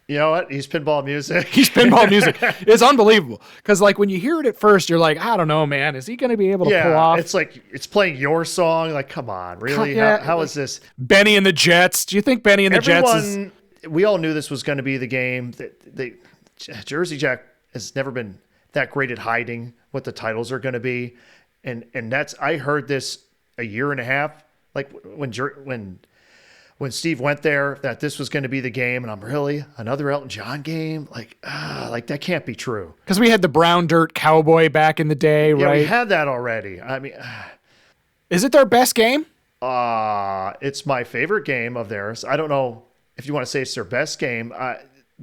You know what? He's pinball music. He's pinball music. It's unbelievable. Because like when you hear it at first, you're like, I don't know, man. Is he going to be able to pull off? It's like it's playing your song. Like, come on, really? How is this? Benny and the Jets. Do you think Benny and the Jets is... We all knew this was going to be the game. Jersey Jack has never been that great at hiding what the titles are going to be. And that's, I heard this a year and a half, like when Steve went there, that this was going to be the game, and I'm really another Elton John game. Like that can't be true. Because we had the brown dirt cowboy back in the day, right? Yeah, we had that already. I mean, is it their best game? It's my favorite game of theirs. I don't know if you want to say it's their best game.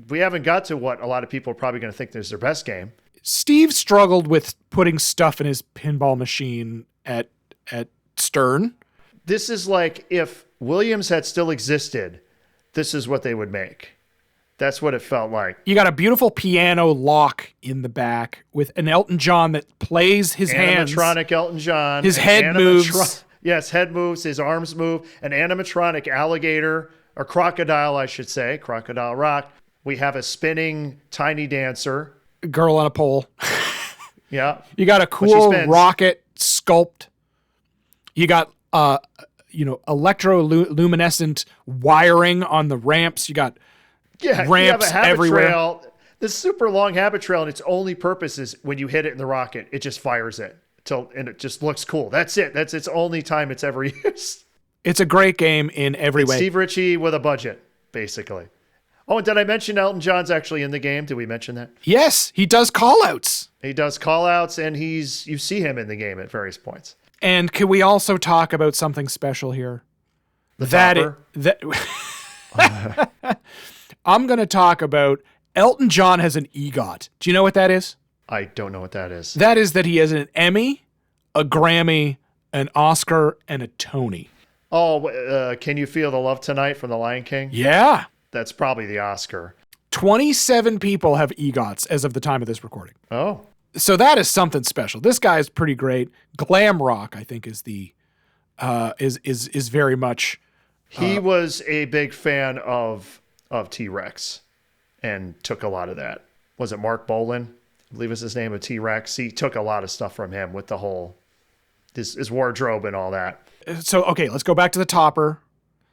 We haven't got to what a lot of people are probably going to think is their best game. Steve struggled with putting stuff in his pinball machine at Stern. This is like if Williams had still existed, this is what they would make. That's what it felt like. You got a beautiful piano lock in the back with an Elton John that plays his hands. Animatronic Elton John. His head moves. Yes, head moves, his arms move. An animatronic alligator, or crocodile, I should say. Crocodile Rock. We have a spinning tiny dancer. Girl on a pole. Yeah. You got a cool rocket sculpt. You got electroluminescent wiring on the ramps. You got ramps everywhere. this super long habit trail, and its only purpose is when you hit it in the rocket, it just fires it and it just looks cool. That's it. That's its only time it's ever used. It's a great game in every way. Steve Ritchie with a budget, basically. Oh, and did I mention Elton John's actually in the game? Did we mention that? Yes, he does call-outs. He does call-outs, and you see him in the game at various points. And can we also talk about something special here? I'm going to talk about Elton John has an EGOT. Do you know what that is? I don't know what that is. That is that he has an Emmy, a Grammy, an Oscar, and a Tony. Oh, Can You Feel the Love Tonight from The Lion King? Yeah. That's probably the Oscar. 27 people have EGOTs as of the time of this recording. Oh. So that is something special. This guy is pretty great. Glam rock, I think, is the is very much. He was a big fan of T-Rex and took a lot of that. Was it Mark Bolan? I believe is his name, of T-Rex. He took a lot of stuff from him with the whole his wardrobe and all that. So okay, let's go back to the topper.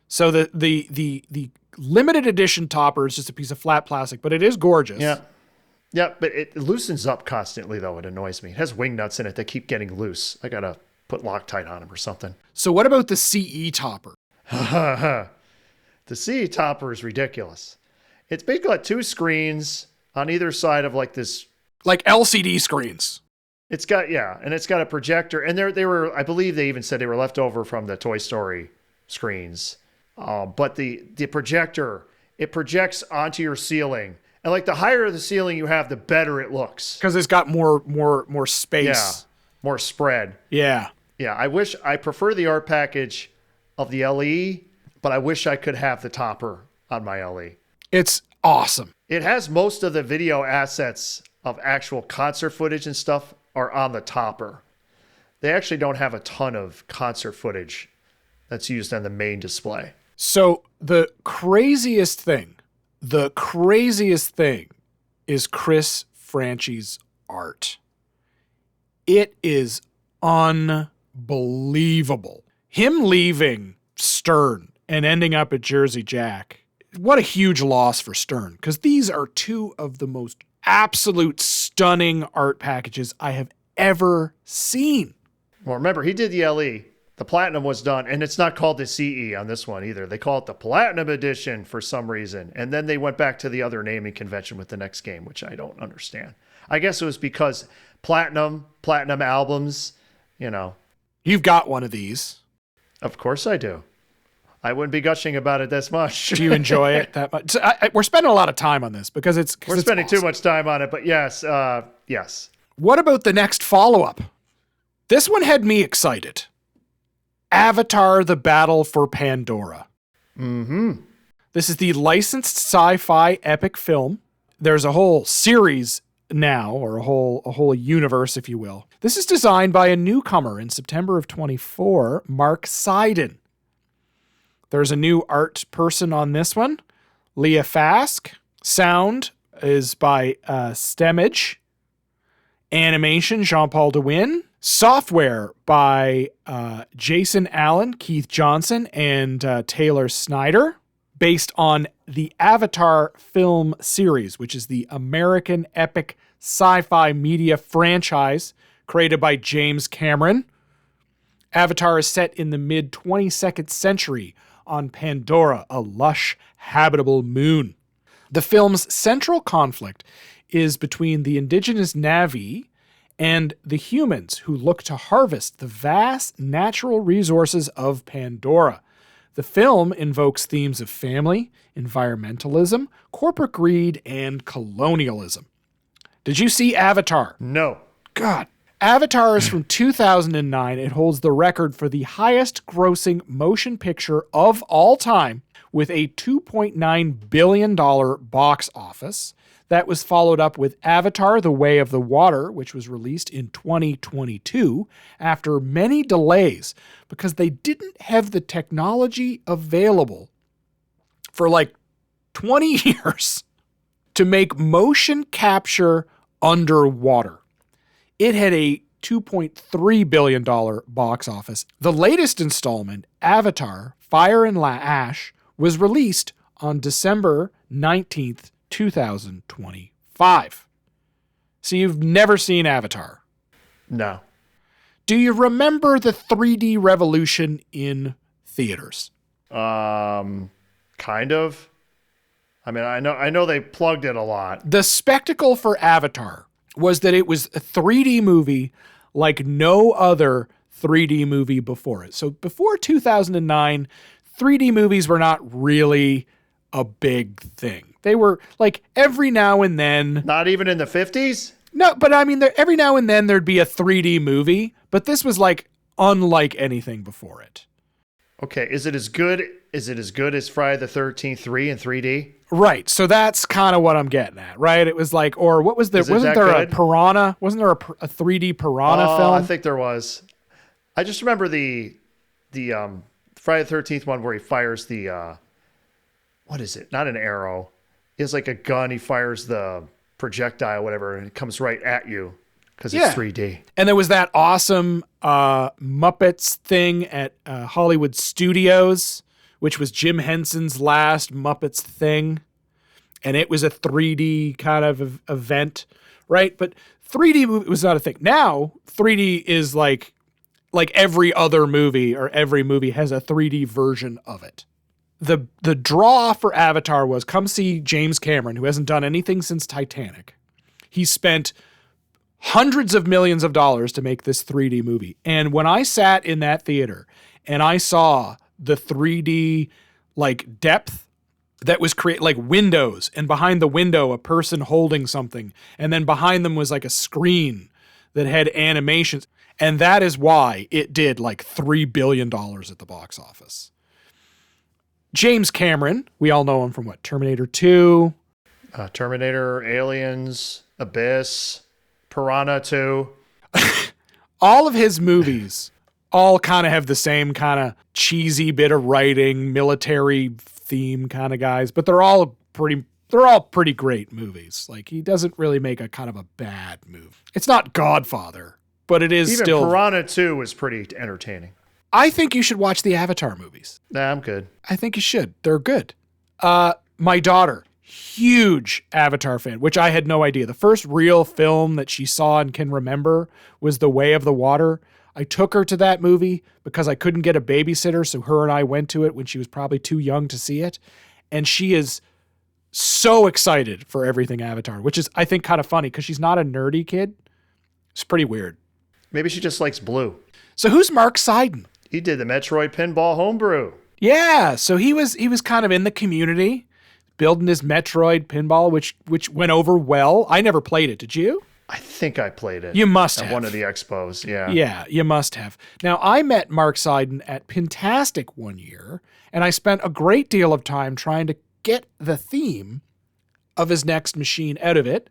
So the limited edition topper is just a piece of flat plastic, but it is gorgeous. Yeah. Yeah, but it loosens up constantly, though. It annoys me. It has wing nuts in it that keep getting loose. I got to put Loctite on them or something. So what about the CE topper? The CE topper is ridiculous. It's basically got two screens on either side of like this. Like LCD screens. It's got, and it's got a projector. And they were, I believe they even said they were left over from the Toy Story screens. But the projector, it projects onto your ceiling. And like the higher the ceiling you have, the better it looks. Because it's got more space. Yeah, more spread. Yeah. Yeah, I prefer the art package of the LE, but I wish I could have the topper on my LE. It's awesome. It has most of the video assets of actual concert footage and stuff are on the topper. They actually don't have a ton of concert footage that's used on the main display. So the craziest thing is Chris Franchi's art. It is unbelievable. Him leaving Stern and ending up at Jersey Jack, what a huge loss for Stern, because these are two of the most absolute stunning art packages I have ever seen. Well, remember, he did the LE. The Platinum was done, and it's not called the CE on this one either. They call it the Platinum Edition for some reason. And then they went back to the other naming convention with the next game, which I don't understand. I guess it was because platinum albums, You've got one of these. Of course I do. I wouldn't be gushing about it this much. Do you enjoy it that much? So we're spending a lot of time on this because we're spending awesome. Too much time on it, but yes. What about the next follow-up? This one had me excited. Avatar: The Battle for Pandora. Mm-hmm. This is the licensed sci-fi epic film. There's a whole series now, or a whole universe, if you will. This is designed by a newcomer in September of 24, Mark Seiden. There's a new art person on this one, Leah Fask. Sound is by Stemage. Animation, Jean-Paul DeWin. Software by Jason Allen, Keith Johnson, and Taylor Snyder, based on the Avatar film series, which is the American epic sci-fi media franchise created by James Cameron. Avatar is set in the mid-22nd century on Pandora, a lush, habitable moon. The film's central conflict is between the indigenous Na'vi and the humans who look to harvest the vast natural resources of Pandora. The film invokes themes of family, environmentalism, corporate greed, and colonialism. Did you see Avatar? No. God. Avatar is from 2009. It holds the record for the highest grossing motion picture of all time with a $2.9 billion box office. That was followed up with Avatar: The Way of the Water, which was released in 2022 after many delays because they didn't have the technology available for like 20 years to make motion capture underwater. It had a $2.3 billion box office. The latest installment, Avatar: Fire and Ash, was released on December 19th, 2024. 5. So you've never seen Avatar. No. Do you remember the 3D revolution in theaters? Kind of. I mean, I know they plugged it a lot. The spectacle for Avatar was that it was a 3D movie like no other 3D movie before it. So before 2009, 3D movies were not really a big thing. They were like every now and then. Not even in the 50s? No, but I mean, every now and then there'd be a 3D movie, but this was like unlike anything before it. Okay, is it as good as Friday the 13th 3 in 3D? Right. So that's kind of what I'm getting at, right? It was like, or what was there? Wasn't there a Piranha? Wasn't there a 3D Piranha film? I think there was. I just remember the Friday the 13th one where he fires the, what is it? Not an arrow. He has like a gun. He fires the projectile, whatever, and it comes right at you because it's 3D. And there was that awesome Muppets thing at Hollywood Studios, which was Jim Henson's last Muppets thing. And it was a 3D kind of event, right? But 3D was not a thing. Now, 3D is like every other movie, or every movie has a 3D version of it. The draw for Avatar was come see James Cameron, who hasn't done anything since Titanic. He spent hundreds of millions of dollars to make this 3D movie. And when I sat in that theater and I saw the 3D like depth that was created, like windows, and behind the window a person holding something, and then behind them was like a screen that had animations, and that is why it did like $3 billion at the box office. James Cameron, we all know him from what? Terminator 2. Terminator, Aliens, Abyss, Piranha 2. All of his movies all kind of have the same kind of cheesy bit of writing, military theme kind of guys, but they're all pretty great movies. Like, he doesn't really make a kind of a bad movie. It's not Godfather, but it is Even still. Piranha 2 was pretty entertaining. I think you should watch the Avatar movies. Nah, I'm good. I think you should. They're good. My daughter, huge Avatar fan, which I had no idea. The first real film that she saw and can remember was The Way of the Water. I took her to that movie because I couldn't get a babysitter, so her and I went to it when she was probably too young to see it. And she is so excited for everything Avatar, which is, I think, kind of funny because she's not a nerdy kid. It's pretty weird. Maybe she just likes blue. So who's Mark Seiden? He did the Metroid Pinball homebrew. Yeah, so he was kind of in the community, building his Metroid Pinball, which went over well. I never played it. Did you? I think I played it. You must have. At one of the expos, yeah. Yeah, you must have. Now, I met Mark Seiden at Pintastic one year, and I spent a great deal of time trying to get the theme of his next machine out of it.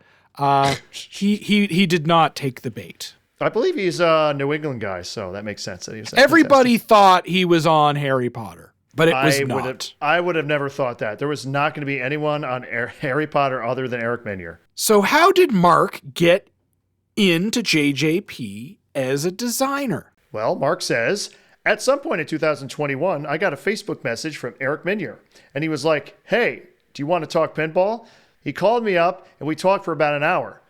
He did not take the bait. I believe he's a New England guy, so that makes sense. That he was Everybody thought he was on Harry Potter, but it was not. I would have never thought that. There was not going to be anyone on Harry Potter other than Eric Menier. So how did Mark get into JJP as a designer? Well, Mark says, at some point in 2021, I got a Facebook message from Eric Menier, and he was like, hey, do you want to talk pinball? He called me up, and we talked for about an hour.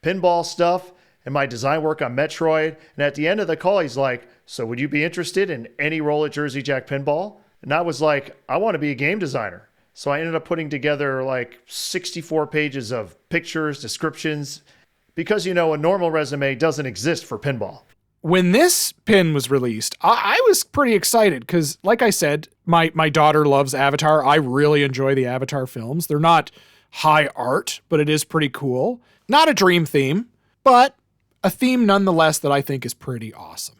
Pinball stuff and my design work on Metroid. And at the end of the call, he's like, so would you be interested in any role at Jersey Jack Pinball? And I was like, I want to be a game designer. So I ended up putting together like 64 pages of pictures, descriptions, because, you know, a normal resume doesn't exist for pinball. When this pin was released, I was pretty excited because, like I said, my daughter loves Avatar. I really enjoy the Avatar films. They're not high art, but it is pretty cool. Not a dream theme, but a theme nonetheless that I think is pretty awesome.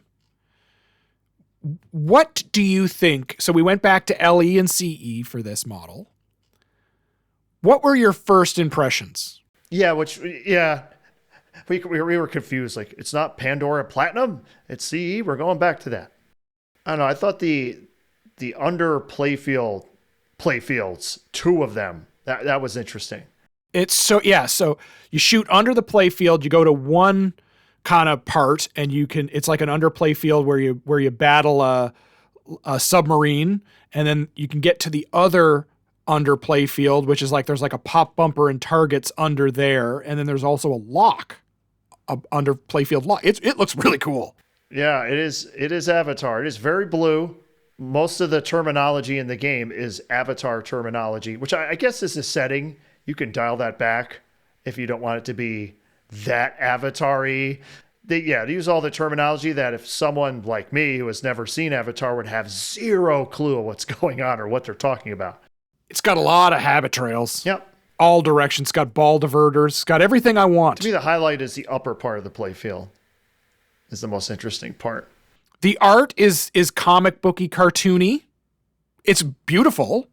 What do you think? So we went back to LE and CE for this model. What were your first impressions? Yeah, we were confused. Like, it's not Pandora Platinum, it's CE. We're going back to that. I don't know. I thought the under playfields, 2 of them, that was interesting. It's so you shoot under the playfield, you go to one kind of part, and it's like an underplay field where you battle a submarine, and then you can get to the other under playfield, which is like there's like a pop bumper and targets under there, and then there's also a lock under playfield lock. It looks really cool. Yeah, it is. It is Avatar. It is very blue. Most of the terminology in the game is Avatar terminology, which I guess is a setting. You can dial that back if you don't want it to be that Avatar-y. They use all the terminology that if someone like me who has never seen Avatar would have zero clue of what's going on or what they're talking about. It's got a lot of habit trails. Yep. All directions. It's got ball diverters. It's got everything I want. To me, the highlight is the upper part of the playfield. Is the most interesting part. The art is comic booky, cartoony. It's beautiful.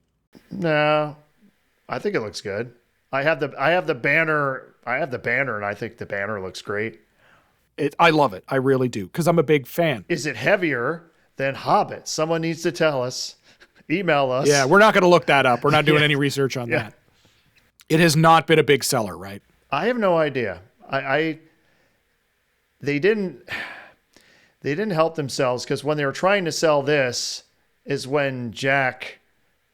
No, I think it looks good. I have the banner, and I think the banner looks great. I love it. I really do, because I'm a big fan. Is it heavier than Hobbit? Someone needs to tell us. Email us. Yeah, we're not going to look that up. We're not doing any research on that. It has not been a big seller, right? I have no idea. They didn't help themselves, because when they were trying to sell this is when Jack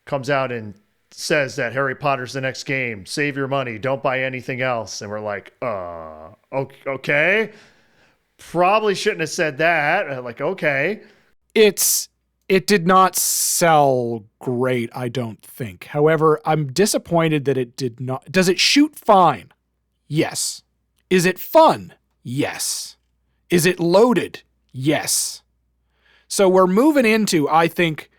comes out and says that Harry Potter's the next game. Save your money. Don't buy anything else. And we're like, okay. Probably shouldn't have said that. Like, okay. It did not sell great, I don't think. However, I'm disappointed that it did not. Does it shoot fine? Yes. Is it fun? Yes. Is it loaded? Yes. So we're moving into, I think,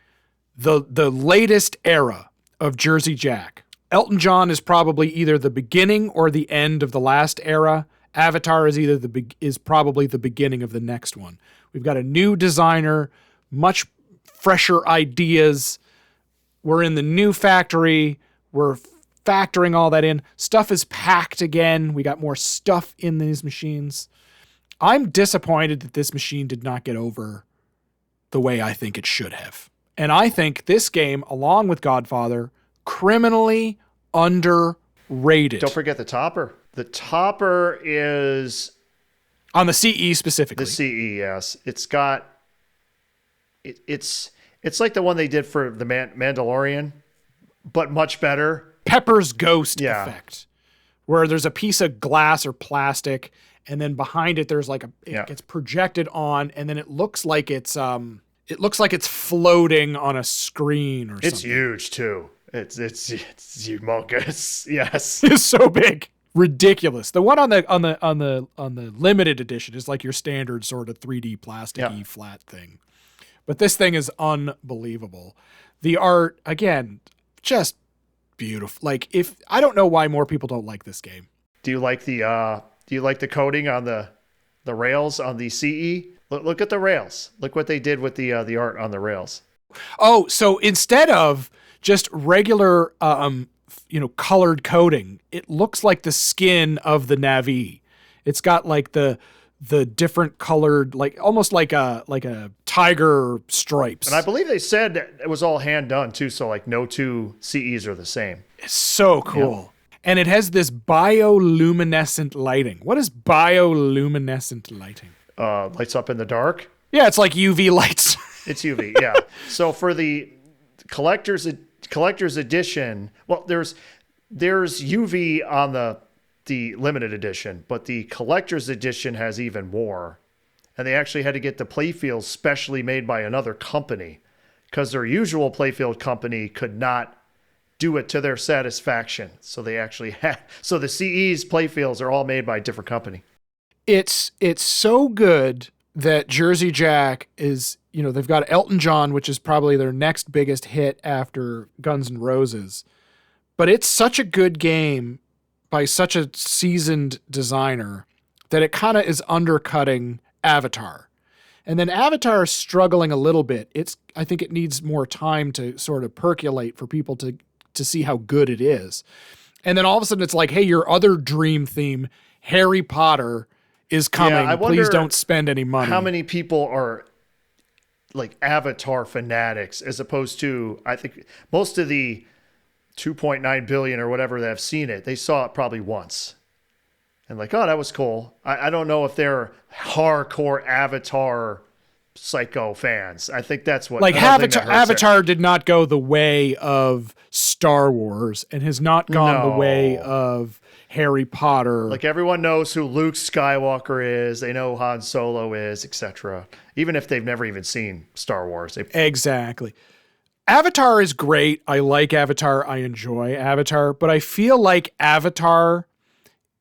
the latest era of Jersey Jack. Elton John is probably either the beginning or the end of the last era. Avatar is probably the beginning of the next one. We've got a new designer, much fresher ideas. We're in the new factory. We're factoring all that in. Stuff is packed again. We got more stuff in these machines. I'm disappointed that this machine did not get over the way I think it should have. And I think this game, along with Godfather, criminally underrated. Don't forget the topper. The topper is... On the CE specifically. The CE, yes. It's got... It's like the one they did for the Mandalorian, but much better. Pepper's Ghost effect. Where there's a piece of glass or plastic, and then behind it there's like it gets projected on, and then it looks like it's floating on a screen or something. It's huge too. It's humongous. Yes. It's so big. Ridiculous. The one on the limited edition is like your standard sort of 3D plasticky flat thing. But this thing is unbelievable. The art, again, just beautiful. Like, I don't know why more people don't like this game. Do you like the coating on the rails on the CE? Look at the rails. Look what they did with the art on the rails. Oh, so instead of just regular colored coating, it looks like the skin of the Na'vi. It's got like the different colored, like almost like a tiger stripes. And I believe they said it was all hand done too, so like no two CEs are the same. It's so cool. Yeah. And it has this bioluminescent lighting. What is bioluminescent lighting? Lights up in the dark? Yeah, it's like UV lights. It's UV, yeah. So for the collector's edition, well, there's UV on the limited edition, but the collector's edition has even more. And they actually had to get the playfield specially made by another company because their usual playfield company could not do it to their satisfaction. So they actually had, so the CE's playfields are all made by a different company. It's so good that Jersey Jack is, they've got Elton John, which is probably their next biggest hit after Guns N' Roses. But it's such a good game by such a seasoned designer that it kind of is undercutting Avatar. And then Avatar is struggling a little bit. I think it needs more time to sort of percolate for people to see how good it is. And then all of a sudden it's like, hey, your other dream theme, Harry Potter, is coming. Yeah, please don't spend any money. How many people are like Avatar fanatics as opposed to, I think most of the 2.9 billion or whatever that have seen it, they saw it probably once. And like, oh, that was cool. I don't know if they're hardcore Avatar psycho fans. I think that's what like another thing that hurts it. Avatar did not go the way of Star Wars and has not gone the way of Harry Potter. Like everyone knows who Luke Skywalker is, they know who Han Solo is, etc. Even if they've never even seen Star Wars. Exactly. Avatar is great. I like Avatar. I enjoy Avatar, but I feel like Avatar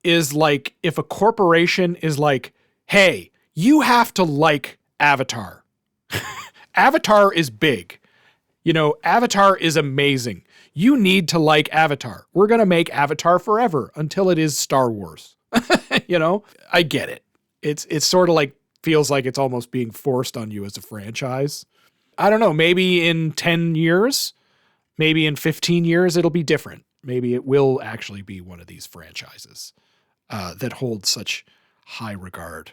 is like if a corporation is like, hey, you have to like Avatar. Avatar is big. You know, Avatar is amazing. You need to like Avatar. We're going to make Avatar forever until it is Star Wars. You know, I get it. It's sort of like, feels like it's almost being forced on you as a franchise. I don't know, maybe in 10 years, maybe in 15 years, it'll be different. Maybe it will actually be one of these franchises that hold such high regard.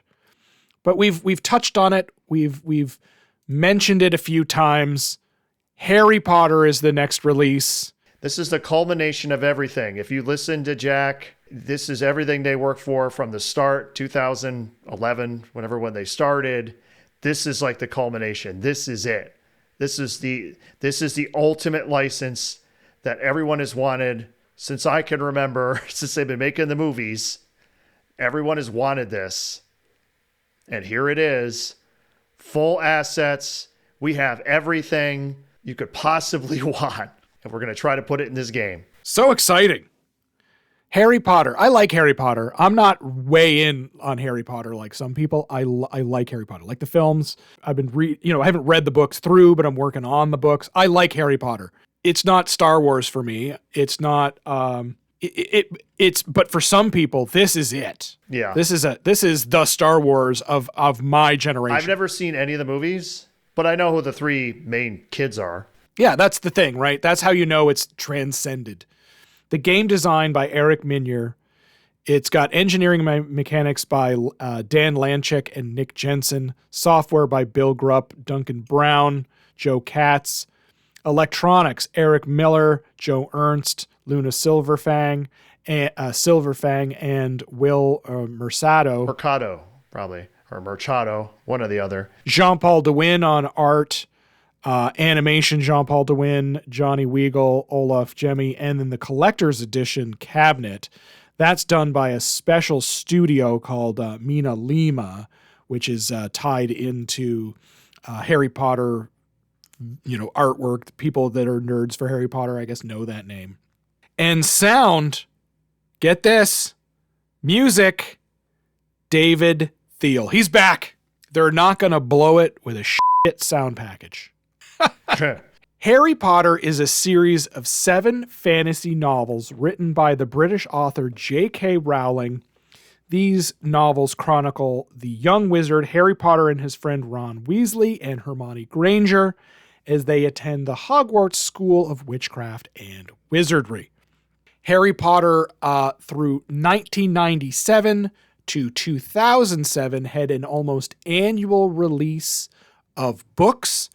But we've touched on it. We've mentioned it a few times. Harry Potter is the next release. This is the culmination of everything. If you listen to Jack, this is everything they worked for from the start, 2011, when they started. This is like the culmination. This is it. This is the ultimate license that everyone has wanted since I can remember, since they've been making the movies. Everyone has wanted this. And here it is. Full assets. We have everything you could possibly want. And we're going to try to put it in this game. So exciting. Harry Potter. I like Harry Potter. I'm not way in on Harry Potter like some people. I like Harry Potter. Like the films. I've been I haven't read the books through, but I'm working on the books. I like Harry Potter. It's not Star Wars for me. It's not it's but for some people this is it. Yeah. This is the Star Wars of my generation. I've never seen any of the movies, but I know who the three main kids are. Yeah, that's the thing, right? That's how you know it's transcended. The game design by Eric Minier. It's got engineering mechanics by Dan Lanchik and Nick Jensen. Software by Bill Grupp, Duncan Brown, Joe Katz. Electronics, Eric Miller, Joe Ernst, Luna Silverfang, and Will Mercado. Mercado, probably. Or Merchado, one or the other. Jean-Paul DeWin on art. Animation, Jean-Paul DeWin, Johnny Weagle, Olaf Jemmy, and then the collector's edition cabinet. That's done by a special studio called Mina Lima, which is tied into Harry Potter, artwork. The people that are nerds for Harry Potter, I guess, know that name. And sound, get this, music, David Thiel. He's back. They're not going to blow it with a shit sound package. Harry Potter is a series of 7 fantasy novels written by the British author J.K. Rowling. These novels chronicle the young wizard Harry Potter and his friend Ron Weasley and Hermione Granger as they attend the Hogwarts School of Witchcraft and Wizardry. Harry Potter through 1997 to 2007 had an almost annual release of books.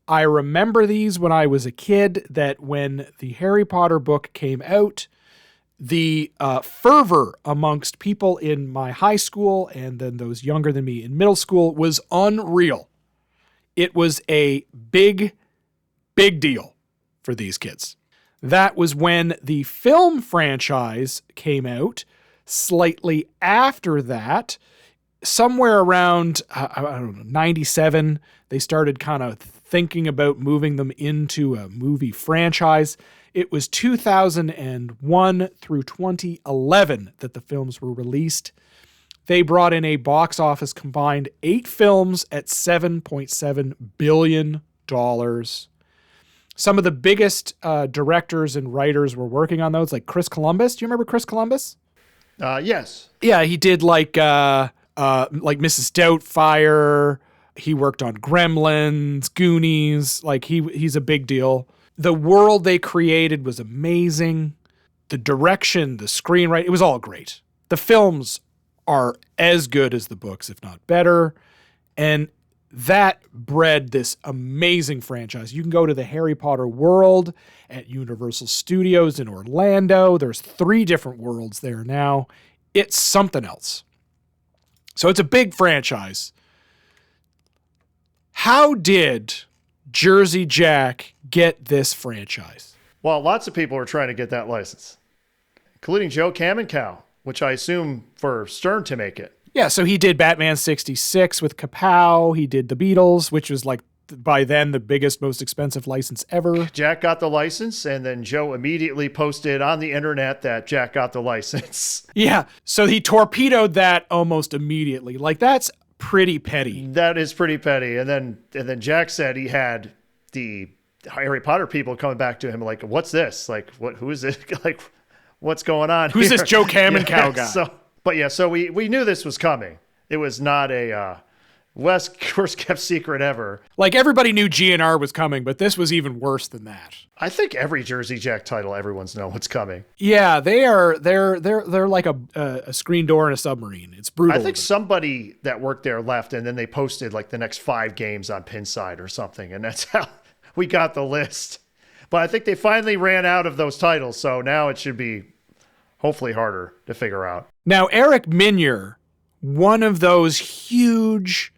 I remember these when I was a kid, that when the Harry Potter book came out, the fervor amongst people in my high school and then those younger than me in middle school was unreal. It was a big, big deal for these kids. That was when the film franchise came out. Slightly after that, somewhere around, 97, they started kind of thinking about moving them into a movie franchise. It was 2001 through 2011 that the films were released. They brought in a box office combined 8 films at $7.7 billion. Some of the biggest directors and writers were working on those, like Chris Columbus. Do you remember Chris Columbus? Yes. Yeah, he did like Mrs. Doubtfire. He worked on Gremlins, Goonies. Like he's a big deal. The world they created was amazing. The direction, the screenwriting, it was all great. The films are as good as the books, if not better. And that bred this amazing franchise. You can go to the Harry Potter world at Universal Studios in Orlando. There's 3 different worlds there now. It's something else. So it's a big franchise. how did Jersey Jack get this franchise? Well, lots of people were trying to get that license, including Joe Kamenkow, which I assume for Stern to make it. Yeah, so he did Batman 66 with Kapow. He did The Beatles, which was like by then the biggest, most expensive license ever. Jack got the license, and then Joe immediately posted on the internet that Jack got the license. Yeah, so he torpedoed that almost immediately. Like, that's pretty petty. That is pretty petty. And then Jack said he had the Harry Potter people coming back to him like, "What's this? Like, who is this? Like, what's going on? Who's here?" this Joe Kamenkow guy? So we knew this was coming. It was not a worst kept secret ever. Like, everybody knew GNR was coming, but this was even worse than that. I think every Jersey Jack title, everyone's know what's coming. Yeah, they're like a screen door in a submarine. It's brutal. I think somebody that worked there left, and then they posted like the next 5 games on Pinside or something, and that's how we got the list. But I think they finally ran out of those titles, so now it should be hopefully harder to figure out. Now, Eric Minier, one of those huge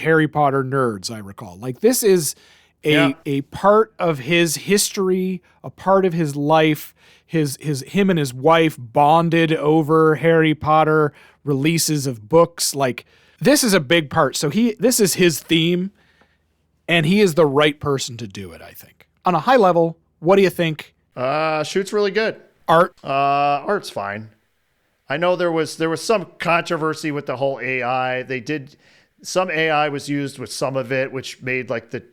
Harry Potter nerds, I recall. Like, this is a part of his history, a part of his life. Him and his wife bonded over Harry Potter releases of books. Like, this is a big part. So this is his theme, and he is the right person to do it, I think. On a high level, what do you think? Shoot's really good. Art's fine. I know there was some controversy with the whole AI. Some AI was used with some of it, which made like the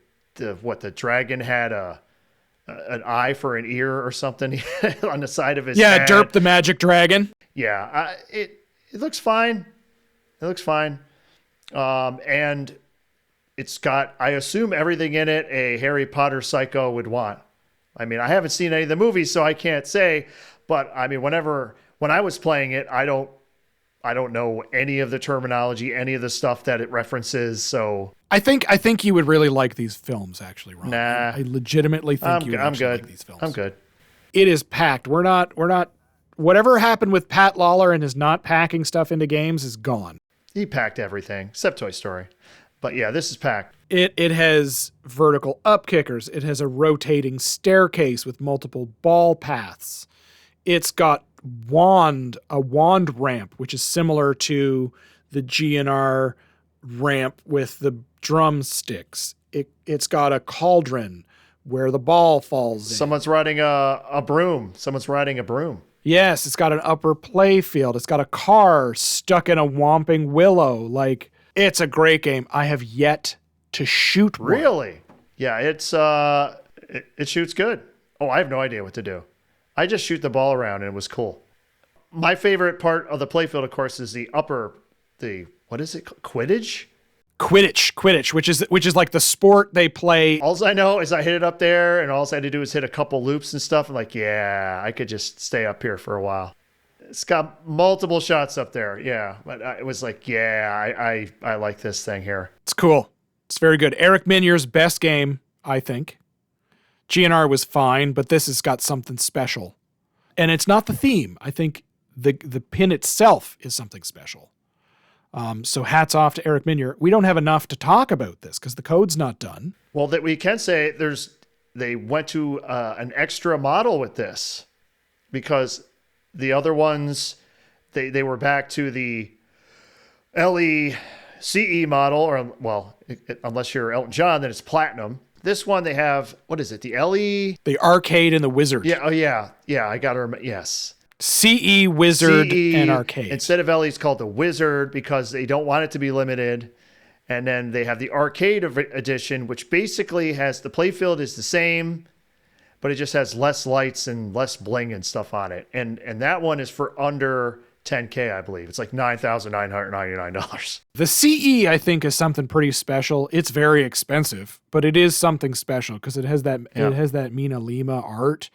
dragon had an eye for an ear or something on the side of his head. Derp the magic dragon. Yeah, it looks fine. It looks fine. And it's got, I assume, everything in it a Harry Potter psycho would want. I mean, I haven't seen any of the movies, so I can't say. But I mean, when I was playing it, I don't know any of the terminology, any of the stuff that it references. So I think you would really like these films, actually, Ron. Nah, I legitimately think you would actually like these films. I'm good. It is packed. We're not. Whatever happened with Pat Lawler and his not packing stuff into games is gone. He packed everything except Toy Story. But yeah, this is packed. It has vertical up kickers. It has a rotating staircase with multiple ball paths. It's got a wand ramp, which is similar to the GNR ramp with the drumsticks. It's got a cauldron where the ball falls in. Someone's riding a broom. Yes, it's got an upper play field. It's got a car stuck in a whomping willow. Like, it's a great game. I have yet to shoot one. Really? Yeah, it shoots good. Oh, I have no idea what to do. I just shoot the ball around and it was cool. My favorite part of the playfield, of course, is what is it called? Quidditch, which is like the sport they play. All I know is I hit it up there, and all I had to do is hit a couple loops and stuff. I'm like, yeah, I could just stay up here for a while. It's got multiple shots up there. Yeah, but it was like, yeah, I like this thing here. It's cool. It's very good. Eric Minier's best game, I think. GNR was fine, but this has got something special. And it's not the theme. I think the pin itself is something special. So hats off to Eric Minier. We don't have enough to talk about this because the code's not done. Well, that we can say they went to an extra model with this because the other ones, they were back to the LE-CE model, or unless you're Elton John, then it's platinum. This one they have, what is it? The LE? The arcade and the wizard. Yeah. Oh yeah. Yeah. I got to remember. Yes. CE, wizard, and arcade. Instead of LE, it's called the wizard because they don't want it to be limited. And then they have the arcade edition, which basically has the playfield is the same, but it just has less lights and less bling and stuff on it. And that one is for under $10K, I believe. It's like $9,999. The CE, I think, is something pretty special. It's very expensive, but it is something special because it has that Mina Lima art,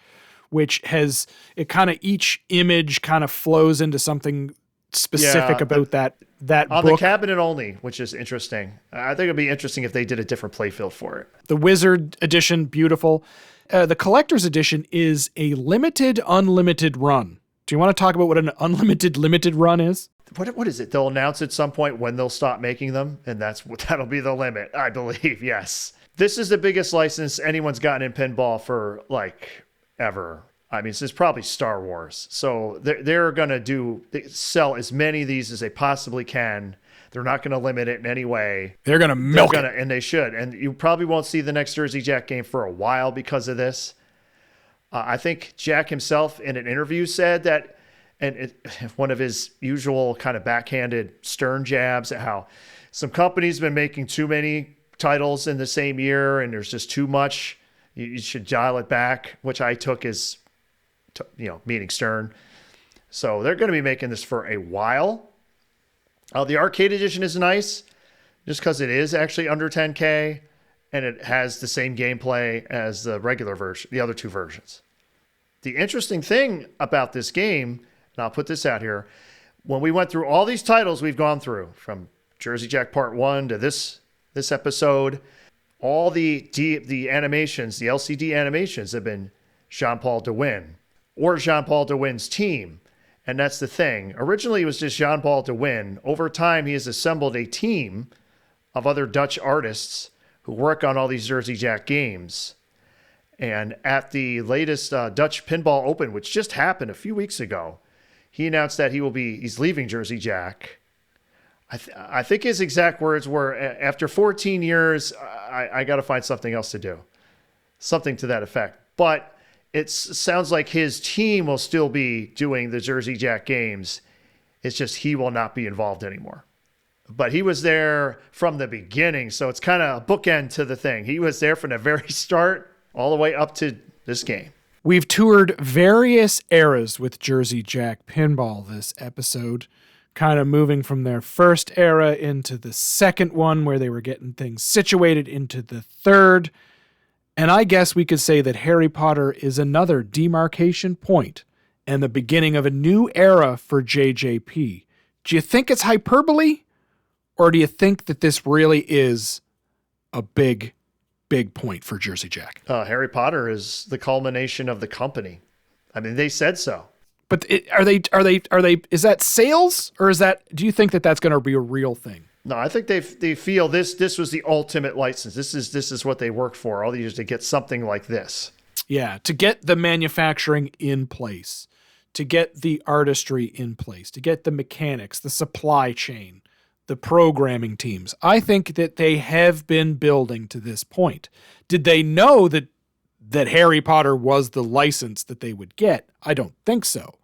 which has each image kind of flows into something specific about that on book. The cabinet only, which is interesting. I think it'd be interesting if they did a different playfield for it. The Wizard edition, beautiful. The collector's edition is a limited, unlimited run Do you want to talk about what an unlimited limited run is? What is it? They'll announce at some point when they'll stop making them, and that'll be the limit, I believe. Yes. This is the biggest license anyone's gotten in pinball for like ever. I mean, this is probably Star Wars. So they're going to sell as many of these as they possibly can. They're not going to limit it in any way. They're going to milk it. And they should. And you probably won't see the next Jersey Jack game for a while because of this. I think Jack himself in an interview said that, and one of his usual kind of backhanded stern jabs at how some companies have been making too many titles in the same year and there's just too much. You should dial it back, which I took as, meaning stern. So they're going to be making this for a while. The arcade edition is nice just because it is actually under 10K and it has the same gameplay as the regular version, the other two versions. The interesting thing about this game, and I'll put this out here, when we went through all these titles we've gone through, from Jersey Jack Part 1 to this episode, all the animations, the LCD animations have been Jean-Paul DeWin or Jean-Paul DeWin's team. And that's the thing. Originally, it was just Jean-Paul DeWin. Over time, he has assembled a team of other Dutch artists who work on all these Jersey Jack games. And at the latest Dutch Pinball Open, which just happened a few weeks ago, he announced that he's leaving Jersey Jack. I think his exact words were, after 14 years, I got to find something else to do. Something to that effect. But it sounds like his team will still be doing the Jersey Jack games. It's just he will not be involved anymore. But he was there from the beginning, so it's kind of a bookend to the thing. He was there from the very start all the way up to this game. We've toured various eras with Jersey Jack Pinball this episode, kind of moving from their first era into the second one where they were getting things situated into the third. And I guess we could say that Harry Potter is another demarcation point and the beginning of a new era for JJP. Do you think it's hyperbole? Or do you think that this really is a big point for Jersey Jack? Harry Potter is the culmination of the company. I mean, they said so. But are they, is that sales or do you think that that's going to be a real thing? No, I think they feel this was the ultimate license. This is what they worked for all the years to get something like this. Yeah, to get the manufacturing in place, to get the artistry in place, to get the mechanics, the supply chain, the programming teams. I think that they have been building to this point. Did they know that Harry Potter was the license that they would get? I don't think so.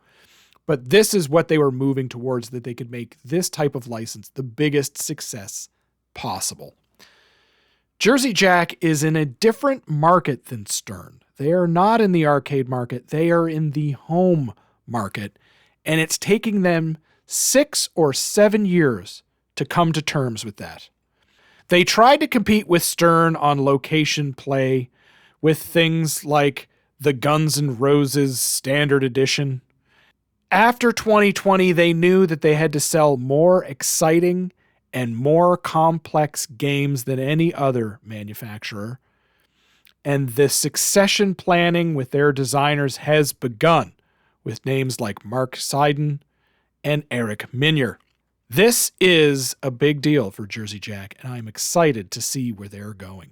But this is what they were moving towards, that they could make this type of license the biggest success possible. Jersey Jack is in a different market than Stern. They are not in the arcade market. They are in the home market. And it's taking them 6 or 7 years to come to terms with that. They tried to compete with Stern on location play with things like the Guns N' Roses Standard Edition. After 2020, they knew that they had to sell more exciting and more complex games than any other manufacturer. And the succession planning with their designers has begun with names like Mark Seiden and Eric Minier. This is a big deal for Jersey Jack, and I'm excited to see where they're going.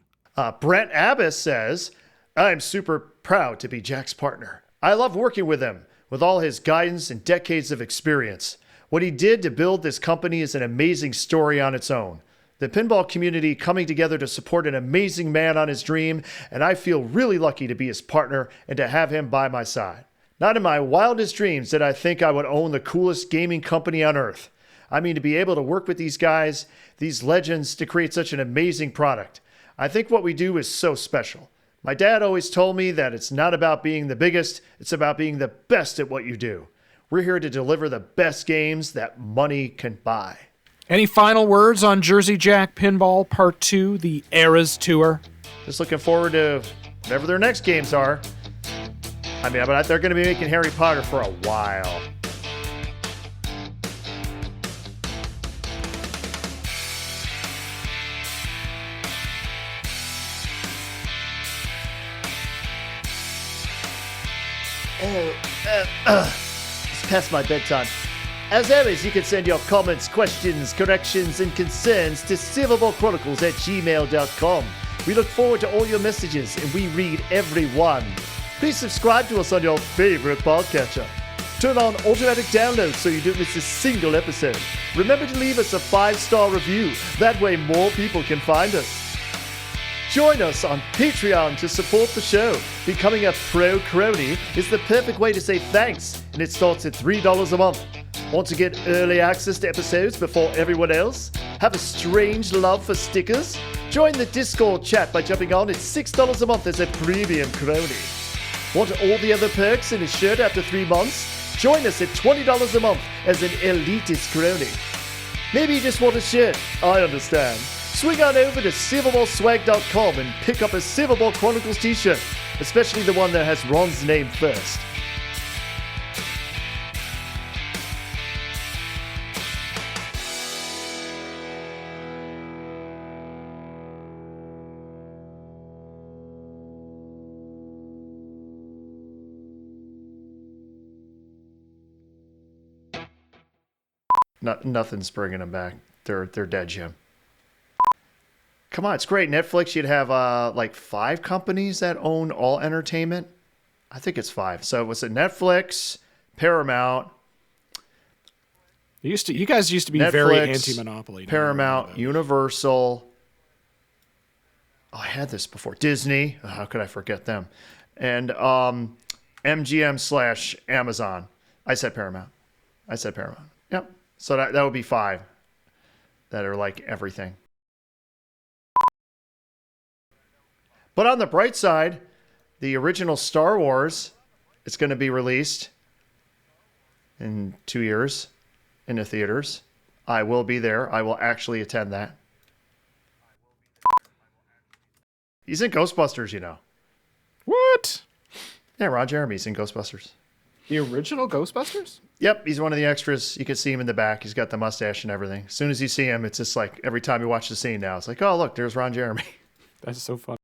Brent Abass says, I'm super proud to be Jack's partner. I love working with him. With all his guidance and decades of experience, what he did to build this company is an amazing story on its own. The pinball community coming together to support an amazing man on his dream, and I feel really lucky to be his partner and to have him by my side. Not in my wildest dreams did I think I would own the coolest gaming company on earth. I mean, to be able to work with these guys, these legends, to create such an amazing product. I think what we do is so special. My dad always told me that it's not about being the biggest, it's about being the best at what you do. We're here to deliver the best games that money can buy. Any final words on Jersey Jack Pinball Part 2, the Eras Tour? Just looking forward to whatever their next games are. I mean, but they're going to be making Harry Potter for a while. past my bedtime. As always, you can send your comments, questions, corrections, and concerns to silverballchronicles@gmail.com. We look forward to all your messages, and we read every one. Please subscribe to us on your favorite podcatcher. Turn on automatic downloads so you don't miss a single episode. Remember to leave us a 5-star review. That way more people can find us. Join us on Patreon to support the show. Becoming a pro crony is the perfect way to say thanks, and it starts at $3 a month. Want to get early access to episodes before everyone else? Have a strange love for stickers? Join the Discord chat by jumping on at $6 a month as a premium crony. Want all the other perks in a shirt after 3 months? Join us at $20 a month as an elitist crony. Maybe you just want a shirt. I understand. Swing on over to silverballswag.com and pick up a Silverball Chronicles t-shirt, especially the one that has Ron's name first. Nothing's bringing them back. They're dead, Jim. Come on, it's great. Netflix, you'd have like 5 companies that own all entertainment. I think it's 5. So was it Netflix, Paramount? You guys used to be Netflix, very anti-monopoly. Paramount, Universal. Oh, I had this before. Disney. Oh, how could I forget them? And MGM/Amazon. I said Paramount. Yep. So that would be 5 that are like everything. But on the bright side, the original Star Wars is going to be released in 2 years in the theaters. I will be there. I will actually attend that. He's in Ghostbusters, you know. What? Yeah, Ron Jeremy's in Ghostbusters. The original Ghostbusters? Yep, he's one of the extras. You can see him in the back. He's got the mustache and everything. As soon as you see him, it's just like every time you watch the scene now, it's like, oh, look, there's Ron Jeremy. That's so funny.